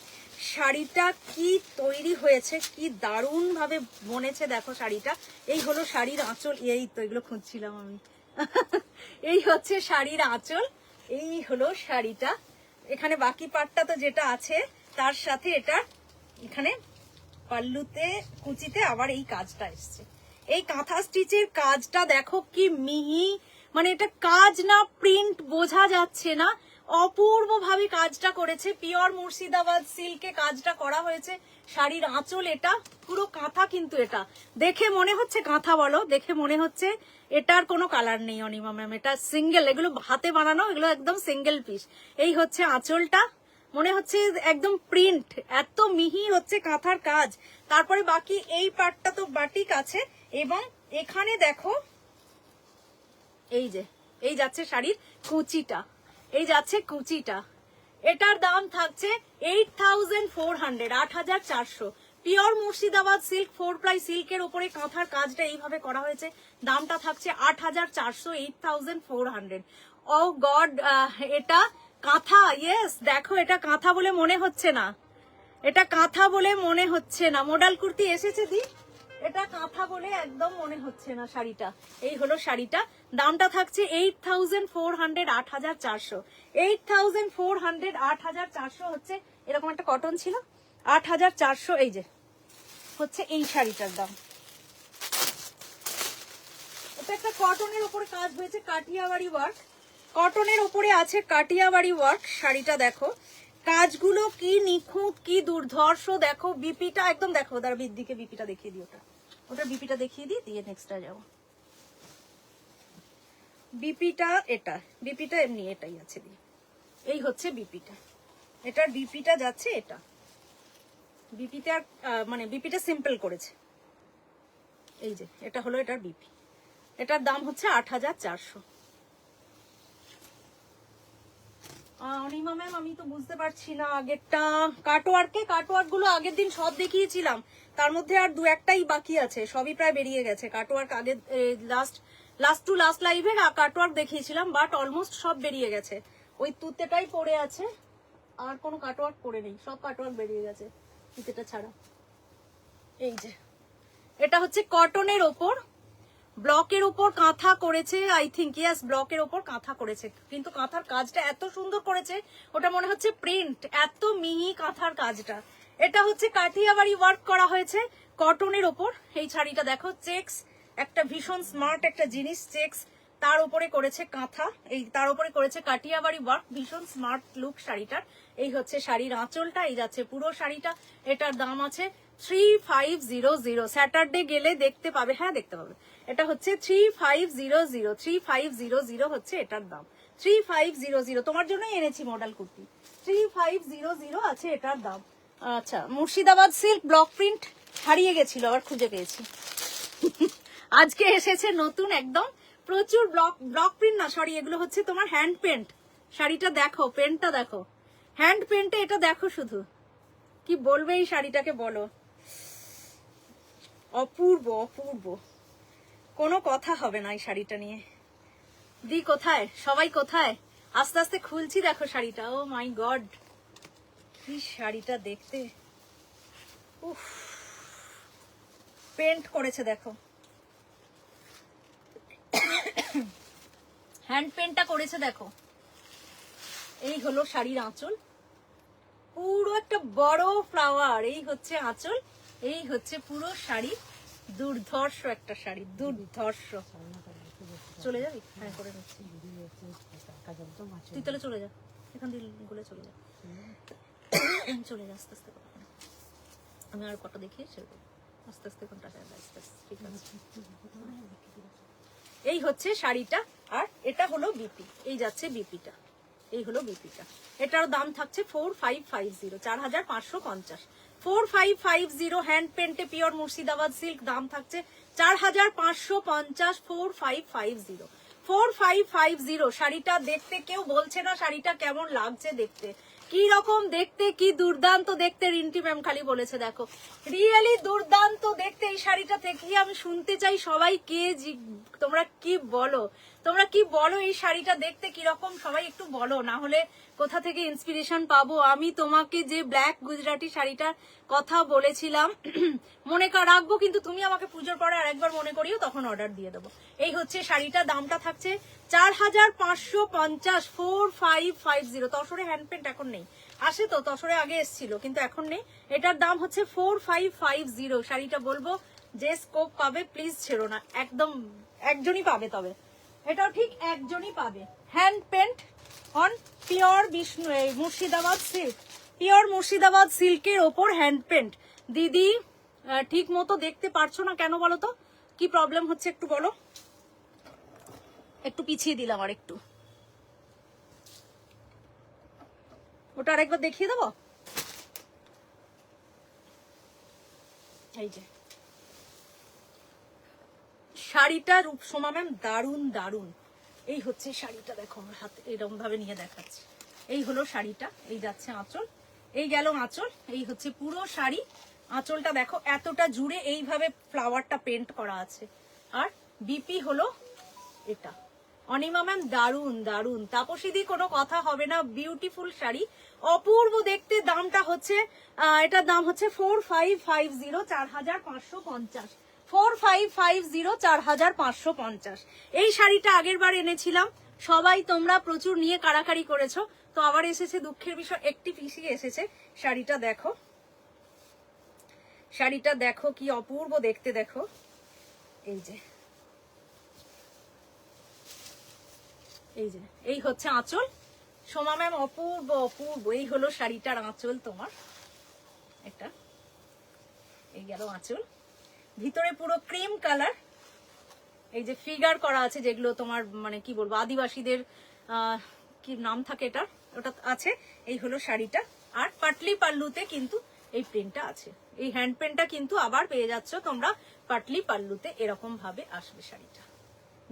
শাড়িটা কি তৈরি হয়েছে, কি দারুণ ভাবে বনেছে দেখো শাড়িটা। এই হলো শাড়ির আঁচল, এই তো এগুলো খুঁজছিলাম আমি। এই হচ্ছে শাড়ির আঁচল, এই হলো শাড়িটা। এখানে বাকি পাটটা তো যেটা আছে, তার সাথে এটা এখানে পাল্লুতে কুচিতে আবার এই কাজটা এসছে। এই কাঁথা স্টিচের কাজটা দেখো কি মিহি, মানে এটা কাজ না প্রিন্ট বোঝা যাচ্ছে না, অপূর্ব ভাবে কাজটা করেছে। পিওর মুর্শিদাবাদ সিল্কে কাজটা করা হয়েছে। শাড়ির আঁচল এটা, পুরো কাঁথা কিন্তু এটা দেখে মনে হচ্ছে কাঁথা, বলো দেখে মনে হচ্ছে। এটার কোনো কালার নেই অনিমা ম্যাম, এটা সিঙ্গেল, এগুলো হাতে বানানো, এগুলো একদম সিঙ্গেল পিস। এই হচ্ছে আঁচলটা, মনে হচ্ছে একদম প্রিন্ট, এত মিহি হচ্ছে কাঁথার কাজ। তারপরে বাকি এই পার্টটা তো বাটিক আছে, এবং এখানে দেখো এই যে এই যাচ্ছে শাড়ির কুচিটা, এই যাচ্ছে কুচিটা। এটার দাম থাকছে 8,400, 8,400। পিওর মুর্শিদাবাদ সিল্ক 4 প্লাই সিল্কের উপরে কাঁথার কাজটা এইভাবে করা হয়েছে। দামটা থাকছে 8,400, 8,400। ও গড, এটা কাঁথা, ইয়েস দেখো এটা কাঁথা বলে মনে হচ্ছে না, এটা কাঁথা বলে মনে হচ্ছে না। মডাল কুর্তি এসেছে দি, এটা কাঁথা বলে একদম মনে হচ্ছে না শাড়িটা। এই হলো শাড়িটা, দামটা থাকছে 8,400, 8,400, 8,400, 8,400 হচ্ছে। এরকম একটা কটন ছিল, 8,400 এই যে হচ্ছে এই শাড়িটার দাম। এটা একটা কটনের উপর কাজ হয়েছে, কাঠিয়াবাড়ি ওয়ার্ক। কটনের উপরে আছে কাটিয়াবাড়ি ওয়ার্ক। শাড়িটা দেখো, কাজগুলো কি নিখুঁত, কি দুর্ধর্ষ। দেখো বিপিটা একদম, দেখো তার দিকে বিপিটা দেখিয়ে দিই, ওটা বিপিটা দেখিয়ে দিই, দিয়ে নেক্সটটা যাবো। বিপিটা এটা, বিপিটা এমনি এটাই আছে দি, এই হচ্ছে বিপিটা, এটার বিপিটা যাচ্ছে এটা। বিপিটা মানে বিপিটা সিম্পল করেছে, এই যে এটা হলো এটার বিপি। এটার দাম হচ্ছে ৮৪০০। অনিমা ম্যাম আমি তো বুঝতে পারছি না আগেরটা কাটওয়ার্ক গুলো আগের দিন সব দেখিয়েছিলাম, তার মধ্যে আর দু একটাই বাকি আছে, সবই প্রায় বেরিয়ে গেছে। কাটওয়ার্ক আগে লাস্ট টু লাস্ট লাইভে কাটওয়ার্ক দেখিয়েছিলাম, বাট অলমোস্ট সব বেরিয়ে গেছে। ওই তুতেটাই পড়ে আছে, আর কোনো কাটওয়ার্ক পড়ে নেই, সব কাটওয়ার্ক বেরিয়ে গেছে তুতেটা ছাড়া। এই যে এটা হচ্ছে কটনের ওপর, ব্লকের উপর কাঁথা করেছে, আই থিঙ্ক ইয়েস ব্লকের উপর কাঁথা করেছে, কিন্তু কাঁথার কাজটা এত সুন্দর করেছে ওটা মনে হচ্ছে প্রিন্ট, এত মিহি কাঁথার কাজটা। এটা হচ্ছে কাঠিয়াবাড়ি ওয়ার্ক করা হয়েছে কটনের ওপর। এই শাড়িটা দেখো, চেক্স একটা ভীষণ স্মার্ট একটা জিনিস, চেক্স তার উপরে করেছে কাঁথা, এই তার উপরে করেছে কাঠিয়াবাড়ি ওয়ার্ক, ভীষণ স্মার্ট লুক শাড়িটার। এই হচ্ছে শাড়ির আঁচলটা, এই যাচ্ছে পুরো শাড়িটা। এটার দাম আছে 3500। স্যাটারডে গেলে দেখতে পাবে, হ্যাঁ দেখতে পাবে। এটা হচ্ছে 3500 হচ্ছে এটার দাম, 3500। তোমার জন্যই এনেছি মডেল কুর্তি, 3500 আছে এটার দাম। আচ্ছা, মুর্শিদাবাদ সিল্ক ব্লক প্রিন্ট হারিয়ে গেছিল, আবার খুঁজে পেয়েছি। আজকে এসেছে নতুন একদম, প্রচুর ব্লক প্রিন্ট না, সরি এগুলো হচ্ছে তোমার হ্যান্ড পেন্ট। শাড়িটা দেখো, পেন্টটা দেখো, হ্যান্ড পেন্টে এটা দেখো, শুধু কি বলবে এই শাড়িটাকে বলো, অপূর্ব অপূর্ব, কোনো কথা হবে না এই শাড়িটা নিয়ে। দি কোথায়, সবাই কোথায়? আস্তে আস্তে খুলছি, দেখো শাড়িটা, ও মাই গড কি শাড়িটা দেখতে, উফ পেন্ট করেছে দেখো, হ্যান্ড পেন্টটা করেছে দেখো। এই হলো শাড়ির আঁচল, পুরো একটা বড় ফ্লাওয়ার, এই হচ্ছে আঁচল, এই হচ্ছে পুরো শাড়ি। দুর্ধর্ষ একটা শাড়ি, দুর্ধর্ষ। চলে যাবি? হ্যাঁ করে নিচ্ছি, তুই তাহলে চলে যা, এখান দিয়ে গুলে চলে যা, চলে যা আস্তে আস্তে, আমি আর কটা দেখিয়ে ছেড়ে আস্তে আস্তে, কোনটা আস্তে আস্তে, ঠিক আছে। এই হচ্ছে শাড়িটা, আর এটা হলো বিপি, এই যাচ্ছে বিপিটা, এই হলো বিপিটা। এটার দাম থাকছে 4550, 4550, 4550 হ্যান্ড পেন্টে পিওর মুর্শিদাবাদ সিল্ক, দাম থাকছে 4550, 4550, 4550। শাড়িটা দেখতে কেউ বলছে না শাড়িটা কেমন লাগছে দেখতে, কি রকম দেখতে, কি দুর্দান্ত দেখতে, রিন্টি ম্যাম খালি বলেছে দেখো, রিয়েলি দুর্দান্ত দেখতে। এই শাড়িটা থেকে আমি শুনতে চাই সবাই কে তোমরা কি বলো, তোমরা কি বলো এই শাড়িটা দেখতে কিরকম, সবাই একটু বলো, না হলে কোথা থেকে ইন্সপিরেশন পাবো। আমি তোমাকে যে ব্ল্যাক গুজরাটি শাড়িটার কথা বলেছিলাম মনে রাখবো, কিন্তু তুমি আমাকে পুজোর পরে আর একবার মনে করিও, তখন অর্ডার দিয়ে দেবো। এই হচ্ছে শাড়িটা, দামটা থাকছে 4550, 4550। তসরে হ্যান্ড পেন্ট এখন নেই, আসে তো, তসরে আগে এসছিল কিন্তু এখন নেই। এটার দাম হচ্ছে 4550। শাড়িটা বলবো যে স্কোপ পাবে প্লিজ ছেড়ো না, একদম একজনই পাবে, তবে এটাও ঠিক একজনই পাবে। Hand paint on pure Murshidabad silk, pure Murshidabad সিল্কের ওপর হ্যান্ড পেন্ট। দিদি ঠিক মতো দেখতে পারছো না কেন বলো তো, কি প্রবলেম হচ্ছে একটু বলো, একটু পিছিয়ে দিলাম আর একটু, ওটা আরেকবার দেখিয়ে দেবো। এই যে শাড়িটা রূপসোমা ম্যাম দারুন দারুন। এই হচ্ছে শাড়িটা, দেখো আমার হাতে এরকম ভাবে নিয়ে দেখাচ্ছি, এই হলো শাড়িটা, এই যাচ্ছে আঁচল, এই গেল আঁচল, এই হচ্ছে পুরো শাড়ি। আঁচলটা দেখো এতটা জুড়ে এইভাবে ফ্লাওয়ারটা পেন্ট করা আছে, আর বিপি হলো এটা। অনিমা ম্যাম দারুন দারুন, তাপসীদি কোনো কথা হবে না, বিউটিফুল শাড়ি, অপূর্ব দেখতে। দামটা হচ্ছে এটার দাম হচ্ছে 4550, 4550, 4550, 4550। এই শাড়িটা আগের বার এনেছিলাম, সবাই তোমরা প্রচুর নিয়ে কাড়াকাড়ি করেছো, তো আবার এসেছে, দুঃখের বিষয় একটি পিসি এসেছে। শাড়িটা দেখো, শাড়িটা দেখো কি অপূর্ব দেখতে, দেখো এই যে এই যে এই হচ্ছে আঁচল। সোমা ম্যাম অপূর্ব অপূর্ব, এই হলো শাড়িটার আঁচল তোমার। একটা এই গেল আঁচল, ভিতরে পুরো ক্রিম কালার, এই যে ফিগার করা আছে যেগুলো তোমার মানে কি বলবো আদিবাসীদের কি নাম থাকে এটা, ওটা আছে। এই হলো শাড়িটা। আর পাটলি পাল্লুতে কিন্তু এই প্রিন্টটা আছে। এই হ্যান্ড পেনটা কিন্তু আবার পেয়ে যাচ্ছ তোমরা পাটলি পাল্লুতে, এরকম ভাবে আসবে শাড়িটা।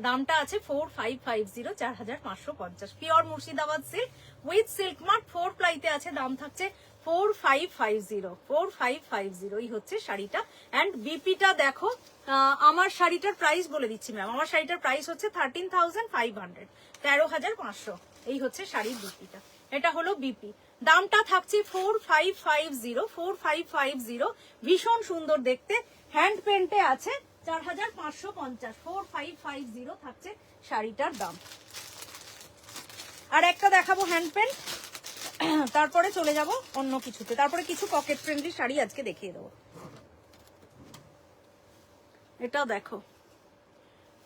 দামটা আছে 4550, 4550, pure Murshidabad silk with silk mark 4 প্লাইতে আছে। দাম থাকছে 4550, 4550। এই হচ্ছে শাড়িটা। এন্ড বিপিটা দেখো, আমার শাড়িটার প্রাইস বলে দিচ্ছি ম্যাম, আমার শাড়িটার প্রাইস হচ্ছে 13,500, 13,500। এই হচ্ছে শাড়ির বিপিটা, এটা হলো বিপি। দামটা থাকছে 4550, 4550। ভীষণ সুন্দর দেখতে, হ্যান্ড পেন্টে আছে 4550, 4550 থাকছে শাড়িটার দাম। আর একটা দেখাবো হ্যান্ড পেন্ট, তারপরে চলে যাব অন্য কিছুতে, তারপরে কিছু পকেট ফ্রেন্ডলি শাড়ি আজকে দেখিয়ে দেবো। এটাও দেখো,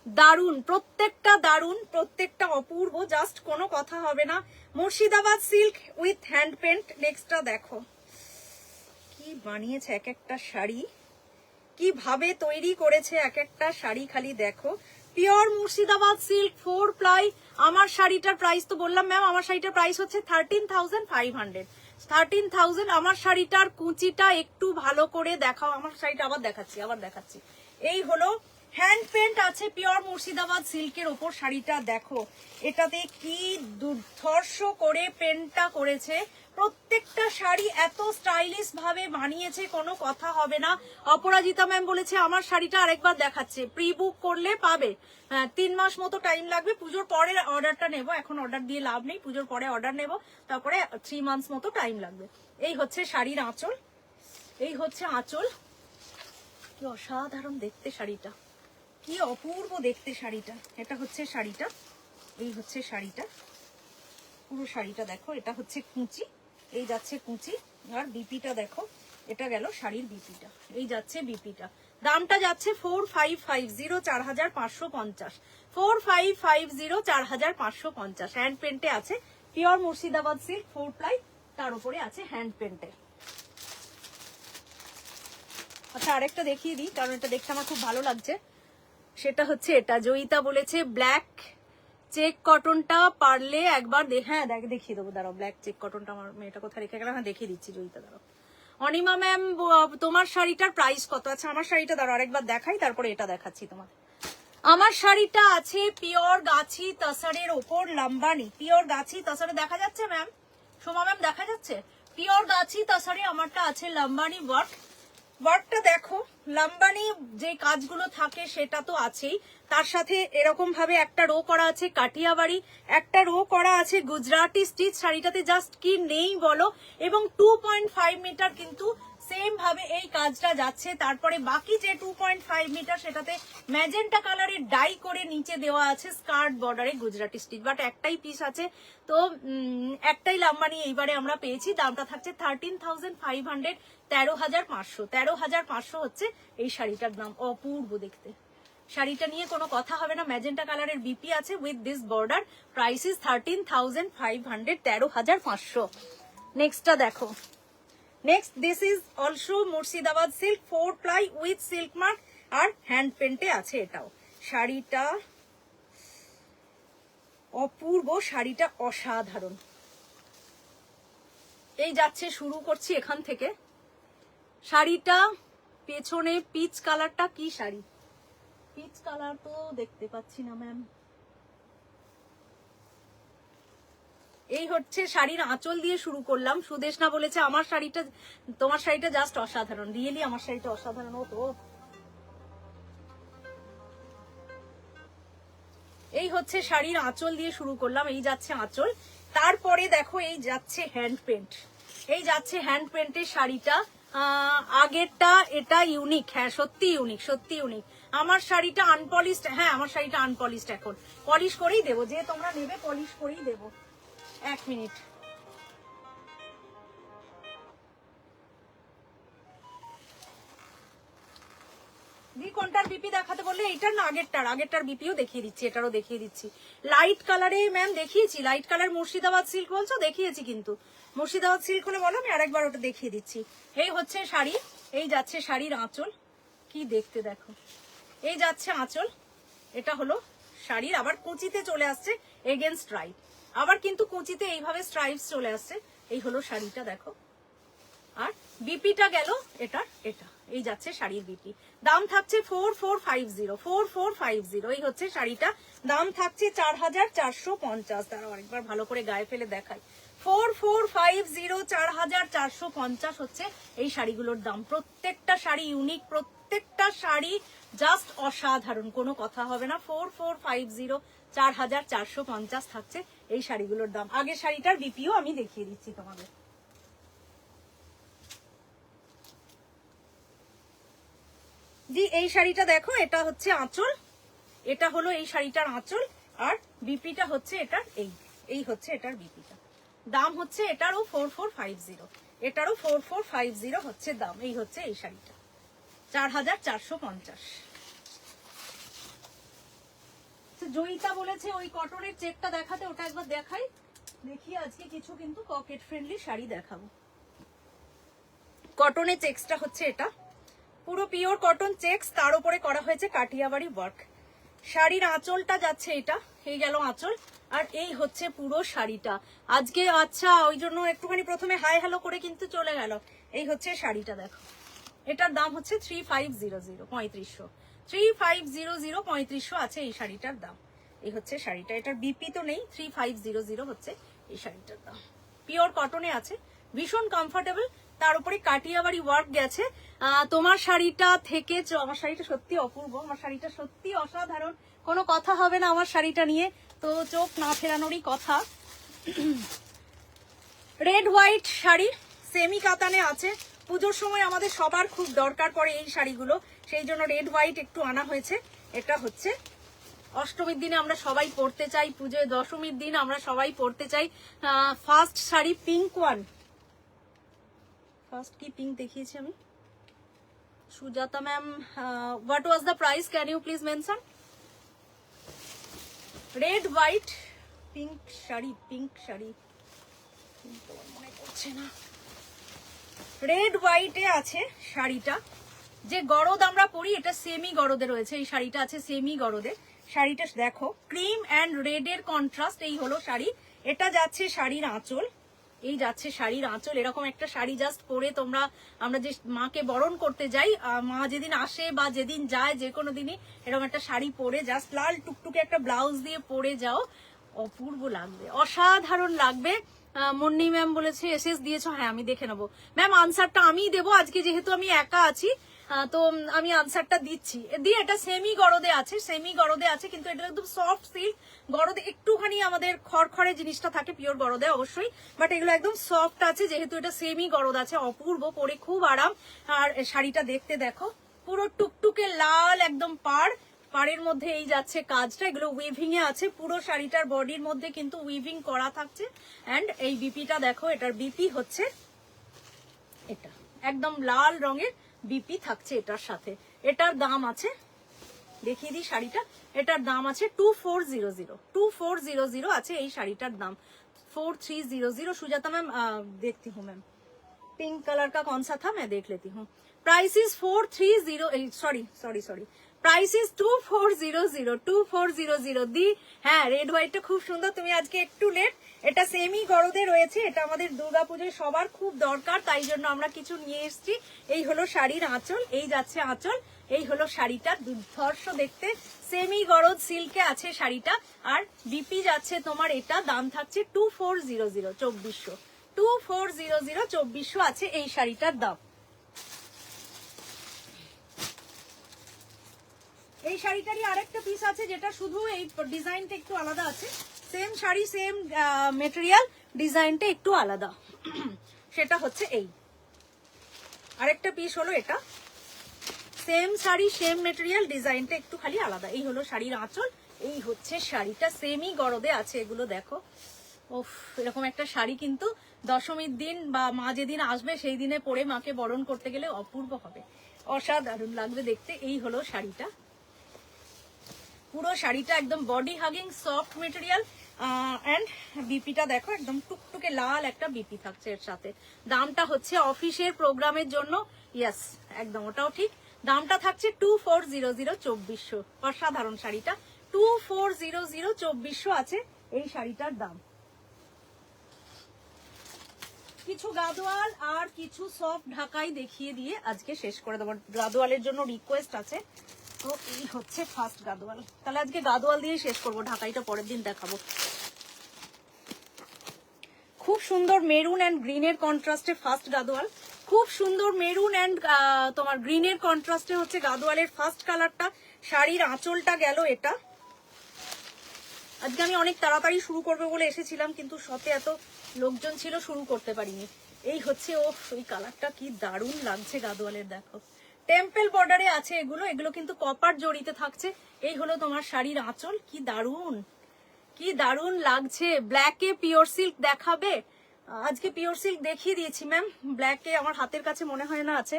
দারুন, প্রত্যেকটা দারুন, প্রত্যেকটা অপূর্ব, জাস্ট কোনো কথা হবে না। Murshidabad silk with hand paint. নেক্সটটা দেখো কি বানিয়েছে এক একটা শাড়ি, কিভাবে তৈরি করেছে এক একটা শাড়ি, খালি দেখো। Pure Murshidabad silk 4 ply. আমার শাড়িটার প্রাইস তো বললাম ম্যাম, আমার শাড়িটার প্রাইস হচ্ছে 13,500, 13,000। আমার শাড়িটার কুচিটা একটু ভালো করে দেখাও, আমার শাড়িটা আবার দেখাচ্ছি। এই হলো হ্যান্ড পেন্ট আছে পিওর মুর্শিদাবাদ সিল্কের ওপর। শাড়িটা দেখো, এটাতে কি দুর্ধর্ষ করে পেন্টটা করেছে। প্রত্যেকটা শাড়ি এত স্টাইলিশ ভাবে বানিয়েছে, কোনো কথা হবে না। অপরাজিতা ম্যাম বলেছে আমার শাড়িটা আরেকবার দেখাচ্ছে, প্রি বুক করলে পাবে। 3 মাস মতো টাইম লাগবে, পুজোর পরে অর্ডারটা নেব, এখন অর্ডার দিয়ে লাভ নেই, পুজোর পরে অর্ডার নেব, তারপরে 3 মান্থস মতো টাইম লাগবে। এই হচ্ছে শাড়ির আঁচল, এই হচ্ছে আঁচল। কি অসাধারণ দেখতে শাড়িটা, কি অপূর্ব দেখতে শাড়িটা। এটা হচ্ছে শাড়িটা, এই হচ্ছে শাড়িটা, পুরো শাড়িটা দেখো। এটা হচ্ছে কুচি, এই যাচ্ছে কুচি। আর বিপিটা দেখো, এটা গেল শাড়ির বিপিটা, এই যাচ্ছে বিপিটা। দামটা যাচ্ছে 4550, 4550, 4550, 4550। হ্যান্ড পেন্টে আছে পিওর মুর্শিদাবাদ সিল্ক 4 প্লাই, তার উপরে আছে হ্যান্ড পেন্টে। আচ্ছা আরেকটা দেখিয়ে দিই, কারণ এটা দেখতে আমার খুব ভালো লাগছে। সেটা হচ্ছে এটা, জয়িতা বলেছে ব্ল্যাক চেক কটনটা পারলে একবার হ্যাঁ দেখিয়ে দেবো, দাঁড়াও। ব্ল্যাক চেক কটনটা আমার মেয়েটা কোথায় রেখে গেল, হ্যাঁ দেখিয়ে দিচ্ছি জয়িতা, দাঁড়াও। অনিমা ম্যাম তোমার শাড়িটার প্রাইস কত? আচ্ছা আমার শাড়িটা দাঁড়াও আরেকবার দেখাই, তারপরে এটা দেখাচ্ছি তোমার। আমার শাড়িটা আছে পিওর গাছি তাসারের ওপর, লাম্বানি পিওর গাছি তাসারে। দেখা যাচ্ছে ম্যাম, সোমা ম্যাম দেখা যাচ্ছে? পিওর গাছি তাসারে আমারটা আছে লাম্বানি ওয়ার্ক। ওয়ার্কটা দেখো, লাম্বানি যে কাজগুলো থাকে সেটা তো আছেই, তার সাথে এরকম ভাবে একটা রো করা আছে কাটিয়াবাড়ি, একটা রো করা আছে গুজরাটি স্টিচ। শাড়িটাতে জাস্ট কি নেই বলো। এবং 2.5 মিটার কিন্তু সেম ভাবে এই কাজটা যাচ্ছে। তারপরে বাকি যে 2.5 মিটার সেটাতে ম্যাজেন্টা কালারের ডাই করে নিচে দেওয়া আছে স্কার্ট বর্ডারে গুজরাটি স্টিচ। বাট একটাই পিস আছে, তো একটাই লাম্বানি এইবারে আমরা পেয়েছি। দামটা থাকছে 13,500, 13,500, 13,500 হচ্ছে এই শাড়িটার দাম। অপূর্ব দেখতে শাড়িটা নিয়ে কোনো কথা হবে না। ম্যাজেন্টা কালারের বিপি আছে with this border. Price is 13,500, 13,500। নেক্সটটা দেখো, next this is also Murshidabad silk 4 ply with silk mark আর হ্যান্ড পেন্টে আছে এটাও। শাড়িটা অপূর্ব, শাড়িটা অসাধারণ। এই যাচ্ছে, শুরু করছি এখান থেকে। শাড়িটা পেছনে পিচ কালারটা, কি শাড়ি, পিচ কালার তো দেখতে পাচ্ছি না ম্যাম। এই হচ্ছে শাড়ির আঁচল দিয়ে শুরু করলাম। সুদেশনা বলেছে আমার শাড়িটা, তোমার শাড়িটা জাস্ট অসাধারণ। রিয়েলি আমার শাড়িটা অসাধারণ। ও তো এই হচ্ছে শাড়ির আঁচল দিয়ে শুরু করলাম, এই যাচ্ছে আঁচল। তারপরে দেখো এই যাচ্ছে হ্যান্ড পেন্ট, এই যাচ্ছে হ্যান্ড পেন্টের শাড়িটা। আগেরটা এটা ইউনিক, হ্যাঁ সত্যি ইউনিক, সত্যি ইউনিক। আমার শাড়িটা আনপলিশড, হ্যাঁ আমার শাড়িটা আনপলিশড, এখন পলিশ করেই দেবো, যে তোমরা নেবে পলিশ করেই দেবো। 1 মিনিট। দি কোনটার বিপি দেখাতে বললে এইটার না আগেরটার বিপিও দেখিয়ে দিচ্ছি, এটারও দেখিয়ে দিচ্ছি। লাইট কালারে ম্যাম দেখিয়েছি, লাইট কালার মুর্শিদাবাদ সিল্ক বলছো, দেখিয়েছি কিন্তু মুর্শিদাবাদ সিল্ক হলে বলো, আমি আরেকবার ওটা দেখিয়ে দিচ্ছি। এই হচ্ছে শাড়ি, এই যাচ্ছে শাড়ির আঁচল, কি দেখতে দেখো, এই যাচ্ছে আঁচল, এটা হলো শাড়ির, আবার কুচিতে চলে আসছে এগেন স্ট্রাইপ, আবার কিন্তু কুচিতে এইভাবে স্ট্রাইপস চলে আসছে, এই হলো শাড়িটা দেখো। আর বিপিটা গেল এটার, এটা এই যাচ্ছে শাড়ির বিপি। দাম থাকছে 4450, 4450, এই হচ্ছে শাড়িটা, দাম থাকছে 4450। তারা আরেকবার ভালো করে গায়ে ফেলে দেখাই, 4450, 4450 হচ্ছে এই শাড়িগুলোর দাম। প্রত্যেকটা শাড়ি ইউনিক, প্রত্যেকটা শাড়ি জাস্ট অসাধারণ, কোনো কথা হবে না। 4450, 4450 থাকছে এই শাড়িগুলোর দাম। আগের শাড়িটার বিপিও আমি দেখিয়ে দিচ্ছি তোমাদের। জি এই শাড়িটা দেখো, এটা হচ্ছে আঁচল, এটা হলো এই শাড়িটার আঁচল, আর বিপিটা হচ্ছে এটার, এই হচ্ছে এটার বিপিটা। দাম হচ্ছে এটারও 4450, এটারও 4450 হচ্ছে দাম। এই হচ্ছে এই শাড়িটা 4450। জয়িতা বলেছে ওই কটনের চেকটা দেখাতে, ওটা একবার দেখাই, দেখি আজকে কিছু কিন্তু পকেট ফ্রেন্ডলি শাড়ি দেখাবো। কটনের চেকসটা হচ্ছে এটা, পুরো পিওর কটন চেকস, তার উপরে করা হয়েছে কাটিয়াবাড়ি ওয়ার্ক। শাড়ির আঁচলটা যাচ্ছে এটা, এই গেল আঁচল, আর এই হচ্ছে পুরো শাড়িটা। আজকে আচ্ছা ওই জন্য একটুখানি প্রথমে হাই হ্যালো করে কিন্তু চলে গেল। এই হচ্ছে শাড়িটা দেখো, এটার দাম হচ্ছে 3500, 3500, 3500, 3500 আছে এই শাড়িটার দাম। এই হচ্ছে শাড়িটা, এটার বিপি তো নেই, 3500 হচ্ছে এই শাড়িটার দাম। পিওর কটনে আছে, ভীষণ কমফোর্টেবল, তার উপরে কাটিয়াবাড়ি ওয়ার্ক গেছে। তোমার শাড়িটা থেকে, আমার শাড়িটা সত্যি অপূর্ব, আমার শাড়িটা সত্যি অসাধারণ, কোনো কথা হবে না আমার শাড়িটা নিয়ে, তো চোখ না ফেরানোরই কথা। রেড হোয়াইট শাড়ি সেমি কাতানে আছে, পুজোর সময় আমাদের সবার খুব দরকার পড়ে এই শাড়িগুলো, সেই জন্য রেড হোয়াইট একটু আনা হয়েছে। এটা হচ্ছে অষ্টমীর দিনে আমরা সবাই পরতে চাই, পুজোয় দশমীর দিন আমরা সবাই পরতে চাই। First sari pink one, first কি পিঙ্ক দেখিয়েছি আমি, Sujata ma'am, what was the price, can you please mention? Red white pink sari, pink sari মনে করছে না, রেড হোয়াইটে আছে শাড়িটা। যে গরদ আমরা পরি এটা সেমি গরদে রয়েছে, এই শাড়িটা আছে সেমি গরদে। শাড়িটা দেখো, ক্রিম অ্যান্ড রেড এর কন্ট্রাস্ট, এই হলো শাড়ি। এটা যাচ্ছে শাড়ির আঁচল, এই যাচ্ছে শাড়ির আঁচল। এরকম একটা শাড়ি জাস্ট পরে তোমরা, আমরা যে মাকে বরণ করতে যাই, মা যেদিন আসে বা যেদিন যায়, যে কোনো দিনই এরকম একটা শাড়ি পরে জাস্ট লাল টুকটুকে একটা ব্লাউজ দিয়ে পরে যাও, অপূর্ব লাগবে, অসাধারণ লাগবে। মুন্নি ম্যাম বলেছে এসএস দিয়েছো, হ্যাঁ আমি দেখে নেবো ম্যাম, আনসারটা আমিই দেবো আজকে, যেহেতু আমি একা আছি, তো আমি আনসারটা দিচ্ছি। দিয়ে এটা সেমি গরদে আছে, সেমি গরদে আছে, কিন্তু এটা একদম সফট সিল্ক। গরদে একটুখানি আমাদের খড়খড়ে জিনিসটা থাকে পিওর গরদে অবশ্যই, বাট এগুলো একদম সফট আছে, যেহেতু এটা সেমি গরদ আছে, অপূর্ব, পরে খুব আরাম। আর শাড়িটা দেখতে দেখো, পুরো টুকটুকে লাল একদম পাড়ের মধ্যে এই যাচ্ছে কাজটা, এগুলো উইভিং এ আছে, পুরো শাড়িটার বডির মধ্যে কিন্তু উইভিং করা থাকছে। এন্ড এই বিপিটা দেখো, এটার বিপি হচ্ছে এটা, একদম লাল রঙের বিপি থাকছে এটার সাথে। এটার দাম আছে, দেখিয়ে দিই শাড়িটা, এটার দাম আছে 2400, 2400 আছে এই শাড়িটার দাম, 4300। सुजाता मैम देखती हूँ मैम, पिंक कलर का कौन सा था मैं देख लेती हूँ। Price is 430, sorry price is 2400, 2400 দি। হ্যাঁ রেড হোয়াইটটা খুব সুন্দর, তুমি আজকে একটু লেট। এটা সেমি গরদে রয়েছে, এটা আমাদের দুর্গাপুজোয় সবার খুব দরকার, তাই জন্য আমরা কিছু নিয়ে এসেছি। এই হলো শাড়ির আঁচল, এই যাচ্ছে আঁচল, এই হলো শাড়িটা, দুর্ধর্ষ দেখতে, সেমি গরদ সিল্কে আছে শাড়িটা। আর বিপি যাচ্ছে তোমার, এটা দাম থাকছে 2400, 2400, 2400, 2400 আছে এই শাড়িটার দাম। এই শাড়িটারই আরেকটা পিস আছে, যেটা শুধু এই ডিজাইনটা একটু আলাদা আছে, সেম শাড়ি সেম মেটেরিয়াল, ডিজাইনটা একটু আলাদা, সেটা হচ্ছে এই আরেকটা পিস হলো এটা, সেম শাড়ি সেম মেটেরিয়াল, ডিজাইনটা একটু খালি আলাদা। এই হলো শাড়ির আঁচল, এই হচ্ছে শাড়িটা, সেমি গরদে আছে এগুলো দেখো, ওফ, এরকম একটা শাড়ি কিন্তু দশমীর দিন বা মা যেদিন আসবে সেই দিনে পরে মাকে বরণ করতে গেলে অপূর্ব হবে, অসাধারণ লাগবে দেখতে। এই হলো শাড়িটা, পুরো শাড়িটা একদম body hugging soft material. And বিপিটা দেখো, একদম টুকটুকে লাল একটা বিপি থাকছে এর সাথে। দামটা হচ্ছে অফিসের প্রোগ্রামের জন্য, ইয়েস একদম ওটাও ঠিক, দামটা থাকছে 2400 2400। অসাধারণ শাড়িটা 2400 2400 আছে এই শাড়িটার দাম। কিছু গাদোয়াল আর কিছু সফট ঢাকাই দেখিয়ে দিয়ে আজকে শেষ করে দেবো। গাদোয়ালের জন্য রিকোয়েস্ট আছে, তো এই হচ্ছে ফার্স্ট গাদোয়াল। তাহলে আজকে গাদোয়াল দিয়ে শেষ করবো, ঢাকাইটা পরের দিন দেখাবো। খুব সুন্দর মেরুন অ্যান্ড গ্রিনের কন্ট্রাস্টে ফার্স্ট গাদোয়াল, খুব সুন্দর মেরুন অ্যান্ড তোমার গ্রিনের কন্ট্রাস্টে হচ্ছে গাদোয়ালের ফার্স্ট কালারটা। শাড়ির আঁচলটা গেল এটা। আজকে আমি অনেক তাড়াতাড়ি শুরু করবো বলে এসেছিলাম, কিন্তু সাথে এত লোকজন ছিল শুরু করতে পারিনি। এই হচ্ছে ওই কালারটা কি দারুণ লাগছে গাদোয়ালের, দেখো টেম্পল বর্ডারে আছে এগুলো, এগুলো কিন্তু কপার জড়িতে থাকছে। এই হলো তোমার শাড়ির আঁচল, কি দারুণ, কি দারুণ লাগছে। ব্ল্যাকে পিওর সিল্ক দেখাবে, আজকে পিওর সিল্ক দেখিয়ে দিয়েছি ম্যাম। ব্ল্যাকে আমার হাতের কাছে মনে হয় না আছে,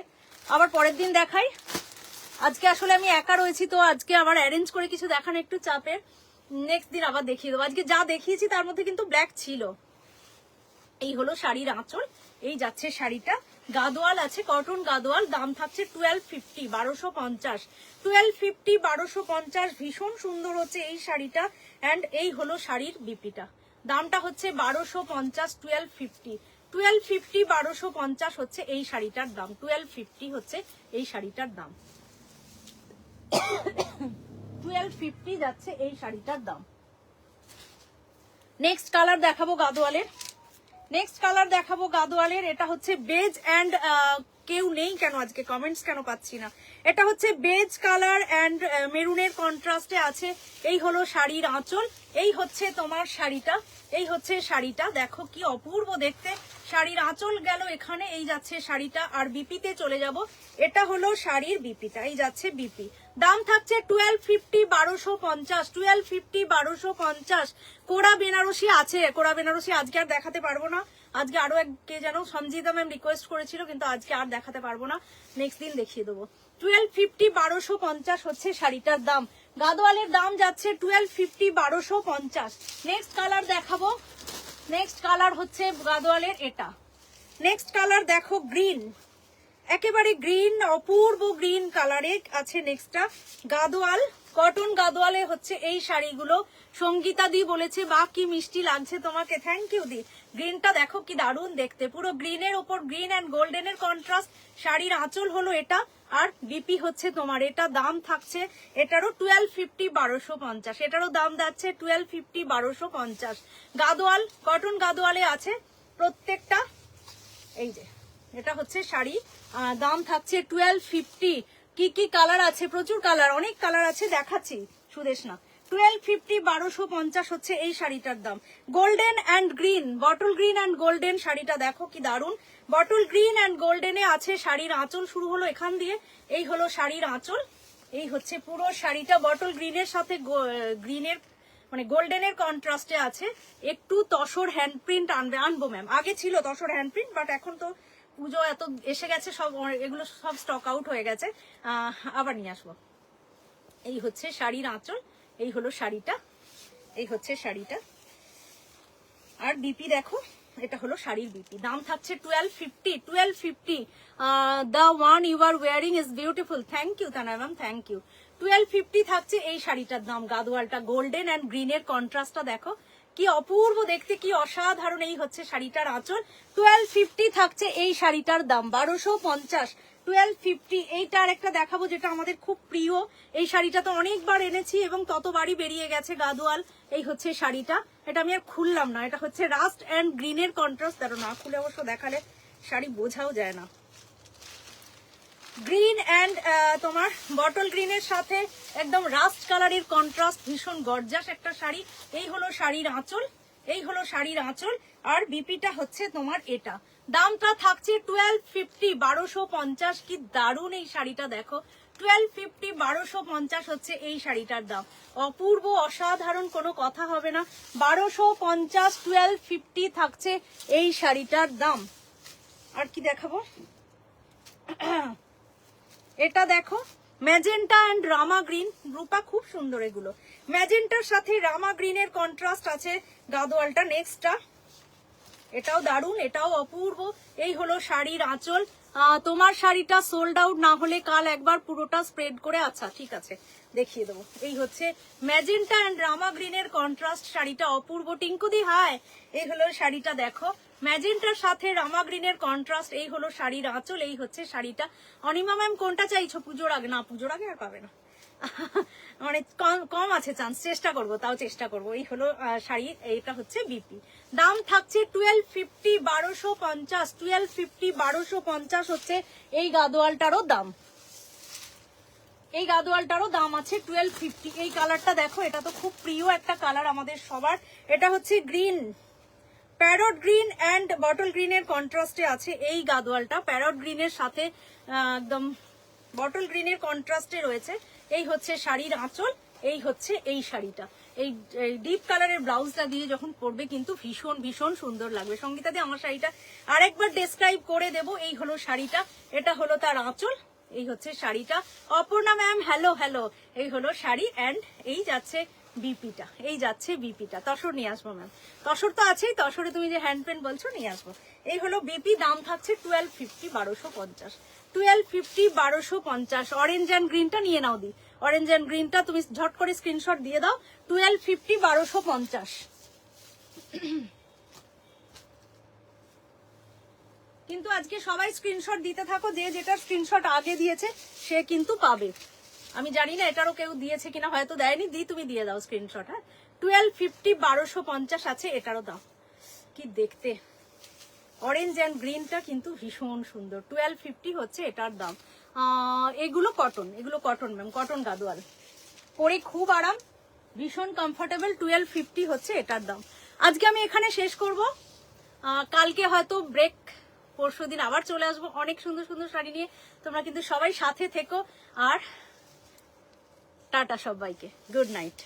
আবার পরের দিন দেখাই। আজকে আসলে আমি একা রয়েছি, তো আজকে আবার অ্যারেঞ্জ করে কিছু দেখানো একটু চাপের, নেক্সট দিন আবার দেখিয়ে দেবো। আজকে যা দেখিয়েছি তার মধ্যে কিন্তু ব্ল্যাক ছিল। এই হলো শাড়ির আঁচল, এই যাচ্ছে শাড়িটা। গাদোয়াল আছে, কটন গাদোয়াল, দাম থাকছে 1250 1250 1250 1250। ভীষণ সুন্দর হচ্ছে এই শাড়িটা। অ্যান্ড এই হলো শাড়ির বিপিটা, দামটা হচ্ছে 1250 1250 1250 1250 হচ্ছে এই শাড়িটার দাম। 1250 হচ্ছে এই শাড়িটার দাম, 1250 যাচ্ছে এই শাড়িটার দাম। নেক্সট কালার দেখাবো গাদোয়ালের, নেক্সট কালার দেখাবো গাদোয়ালের। এটা হচ্ছে বেজ অ্যান্ড কেউ নেই কেন আজকে, কমেন্টস কেন পাচ্ছি না। এটা হচ্ছে বেজ কালার অ্যান্ড মেরুনের কন্ট্রাস্টে আছে। এই হলো শাড়ির আঁচল, এই হচ্ছে তোমার শাড়িটা, এই হচ্ছে শাড়িটা। দেখো কি অপূর্ব দেখতে, শাড়ির আঁচল গেল এখানে, এই যাচ্ছে শাড়িটা। আর বিপিতে চলে যাব, এটা হলো শাড়ির বিপিটা, এই যাচ্ছে বিপি। দাম থাকছে 1250 1250 1250 1250। কোরা বেনারসি আছে, কোরা বেনারসি আজকে আর দেখাতে পারবো না। আজকে আরো এক কে যেন সঞ্জিতা ম্যাম রিকোয়েস্ট করেছিল, কিন্তু আজকে আর দেখাতে পারবো না, নেক্সট দিন দেখিয়ে দেবো। 1250 1250 হচ্ছে শাড়িটার দাম। গাদোয়ালের দাম যাচ্ছে 1250 1250। নেক্সট কালার দেখাবো, নেক্সট কালার হচ্ছে গাদোয়ালের এটা। নেক্সট কালার দেখো গ্রিন, একেবারে গ্রিন, অপূর্ব গ্রিন কালারে আছে নেক্সটটা। গাদোয়াল, কটন গাদোয়ালে হচ্ছে এই শাড়িগুলো। সঙ্গীতা দি বলেছে বা কি মিষ্টি লাগছে তোমাকে, থ্যাংক ইউ দি। গ্রিনটা দেখো কি দারুণ দেখতে, পুরো গ্রিনের ওপর গ্রিন অ্যান্ড গোল্ডেনের কন্ট্রাস্ট। শাড়ির আঁচল হলো এটা, আর বিপি হচ্ছে তোমার এটা। দাম থাকছে এটারও 1250 1250, এটারও দাম যাচ্ছে 1250 1250। গাদোয়াল, কটন গাদোয়ালে আছে প্রত্যেকটা। এই যে এটা হচ্ছে শাড়ি, দাম থাকছে 1250। কি কি কালার আছে, প্রচুর কালার, অনেক কালার আছে, দেখাচ্ছি সুদেশ না। 1250 1250 হচ্ছে এই শাড়িটার দাম। Golden and green, bottle green and golden শাড়িটা দেখো কি দারুণ। বটল গ্রিন অ্যান্ড গোল্ডেনে আছে, শাড়ির আঁচল শুরু হলো এখান দিয়ে। এই হলো শাড়ির আঁচল, এই হচ্ছে পুরো শাড়িটা। বটল গ্রিনের সাথে গ্রিনের মানে গোল্ডেনের কন্ট্রাস্টে আছে। একটু তসর হ্যান্ডপ্রিন্ট আনবো ম্যাম, আগে ছিল তসর হ্যান্ডপ্রিন্ট, বাট এখন তো পুজো এত এসে গেছে, সব এগুলো সব স্টক আউট হয়ে গেছে, আবার নিয়ে আসবো। এই হচ্ছে শাড়ির আঁচল, এই হলো শাড়িটা, এই হচ্ছে শাড়িটা। আর বিপি দেখো, এটা হলো শাড়ির বিপি। দাম থাকছে 1250 1250। The one you are wearing is beautiful, thank you Tana ma'am, thank you. 1250 থাকছে এই শাড়িটার দাম। গাদোয়ালটা গোল্ডেন অ্যান্ড গ্রিনের কন্ট্রাস্টটা দেখো কি অপূর্ব দেখতে, কি অসাধারণ। এই হচ্ছে শাড়িটার আঁচল, 1250 থাকছে এই শাড়িটার দাম। 1250 1250। এইটা আর একটা দেখাবো যেটা আমাদের খুব প্রিয়, এই শাড়িটা তো অনেকবার এনেছি এবং ততবারই বেরিয়ে গেছে গাদোয়াল। এই হচ্ছে শাড়িটা, এটা আমি আর খুললাম না। এটা হচ্ছে রাস্ট অ্যান্ড গ্রিনের কন্ট্রাস্ট, তার না খুলে অবশ্য দেখালে শাড়ি বোঝাও যায় না। গ্রিন অ্যান্ড তোমার বটল গ্রিনের সাথে একদম রাস্ট কালারের কন্ট্রাস্ট, ভীষণ গর্জাস একটা শাড়ি। এই হলো শাড়ির আঁচল, এই হলো শাড়ির আঁচল। আর বিপিটা হচ্ছে তোমার এটা। দামটা থাকছে 1250 1250। কি দারুণ এই শাড়িটা দেখো, 1250 1250 হচ্ছে এই শাড়িটার দাম। অপূর্ব অসাধারণ, কোনো কথা হবে না। 1250 1250 থাকছে এই শাড়িটার দাম। আর কি দেখাবো, এটা দেখো ম্যাজেন্টা এন্ড রামা গ্রিন, ব্লুটা খুব সুন্দর। এগুলো ম্যাজেন্টার সাথে রামা গ্রিনের কন্ট্রাস্ট আছে গাদোয়ালটা। নেক্সটটা এটাও দারুণ, এটাও অপূর্ব। এই হলো শাড়ির আঁচল। তোমার শাড়িটা সোল্ড আউট না হলে কাল একবার পুরোটা স্প্রেড করে, আচ্ছা ঠিক আছে দেখিয়ে দেবো। এই হচ্ছে ম্যাজেন্টা এন্ড রামা গ্রিনের কন্ট্রাস্ট শাড়িটা, অপূর্ব। টিঙ্কুদি হাই, এই হলো শাড়িটা দেখো, ম্যাজেন্টার সাথে রামা গ্রিনের কন্ট্রাস্ট। এই হলো শাড়ির আঁচল, এই হচ্ছে শাড়িটা। অনিমা ম্যাম কোনটা চাইছো? পুজোর আগে? না পুজোর আগে আর পাবে না, মানে কম আছে চান্স, চেষ্টা করবো, তাও চেষ্টা করবো। এই হলো শাড়ি, এটা হচ্ছে বিপি। দাম থাকছে 1250 1250 1250 1250 হচ্ছে এই গাদোয়ালটারও দাম। এই গাদোয়ালটারও দাম আছে 1250। এই কালারটা দেখো, এটা তো খুব প্রিয় একটা কালার আমাদের সবার। এটা হচ্ছে green, parrot green and bottle গ্রিনের কন্ট্রাস্টে আছে এই গাদোয়ালটা। প্যারট গ্রিনের সাথে একদম বটল গ্রিনের কন্ট্রাস্টে রয়েছে। এই হচ্ছে শাড়ির আঁচল, এই হচ্ছে এই শাড়িটা। এই ডিপ কালারের ব্লাউজটা দিয়ে যখন পরবে কিন্তু ভীষণ ভীষণ সুন্দর লাগবে। সঙ্গীতা দিয়ে আমার শাড়িটা আরেকবার ডেসক্রাইব করে দেব। এই হলো শাড়িটা, এটা হলো তার আঁচল, এই হচ্ছে শাড়িটা। Aparna ma'am hello hello. এই হলো শাড়ি অ্যান্ড এই যাচ্ছে বিপিটা, এই যাচ্ছে বিপিটা। তসর নিয়ে আসবো ম্যাম, তসর তো আছেই, তসরে তুমি যে হ্যান্ড পেন বলছো নিয়ে আসবো। এই হলো বিপি, দাম থাকছে 1250 1250 1250 1250। অরেঞ্জ অ্যান্ড গ্রিনটা নিয়ে নাও দি, অরেঞ্জ অ্যান্ড গ্রিনটা তুমি ঝট করে স্ক্রিনশট দিয়ে দাও। 1250 1250। কিন্তু আজকে সবাই স্ক্রিনশট দিতে থাকো, যে যেটা স্ক্রিনশট আগে দিয়েছে সে কিন্তু পাবে। আমি জানি না এটারও কেউ দিয়েছে কিনা, হয়তো দেয়নি। তুমি দিয়ে দাও স্ক্রিনশট। হ্যাঁ 1250 1250 আছে এটারও দাম। কি দেখতে, অরেঞ্জ অ্যান্ড গ্রিনটা কিন্তু ভীষণ সুন্দর। 1250 হচ্ছে এটার দাম। এগুলো কটন, এগুলো কটন ম্যাম, কটন গাদোয়াল, পরে খুব আরাম, ভীষণ কমফোর্টেবল। 1250 হচ্ছে এটার দাম। আজকে আমি এখানে শেষ করব, কালকে হয়তো ব্রেক, পরশুদিন আবার চলে আসবো অনেক সুন্দর সুন্দর শাড়ি নিয়ে। তোমরা কিন্তু সবাই সাথে থেকো, আর টাটা সবাইকে, গুড নাইট।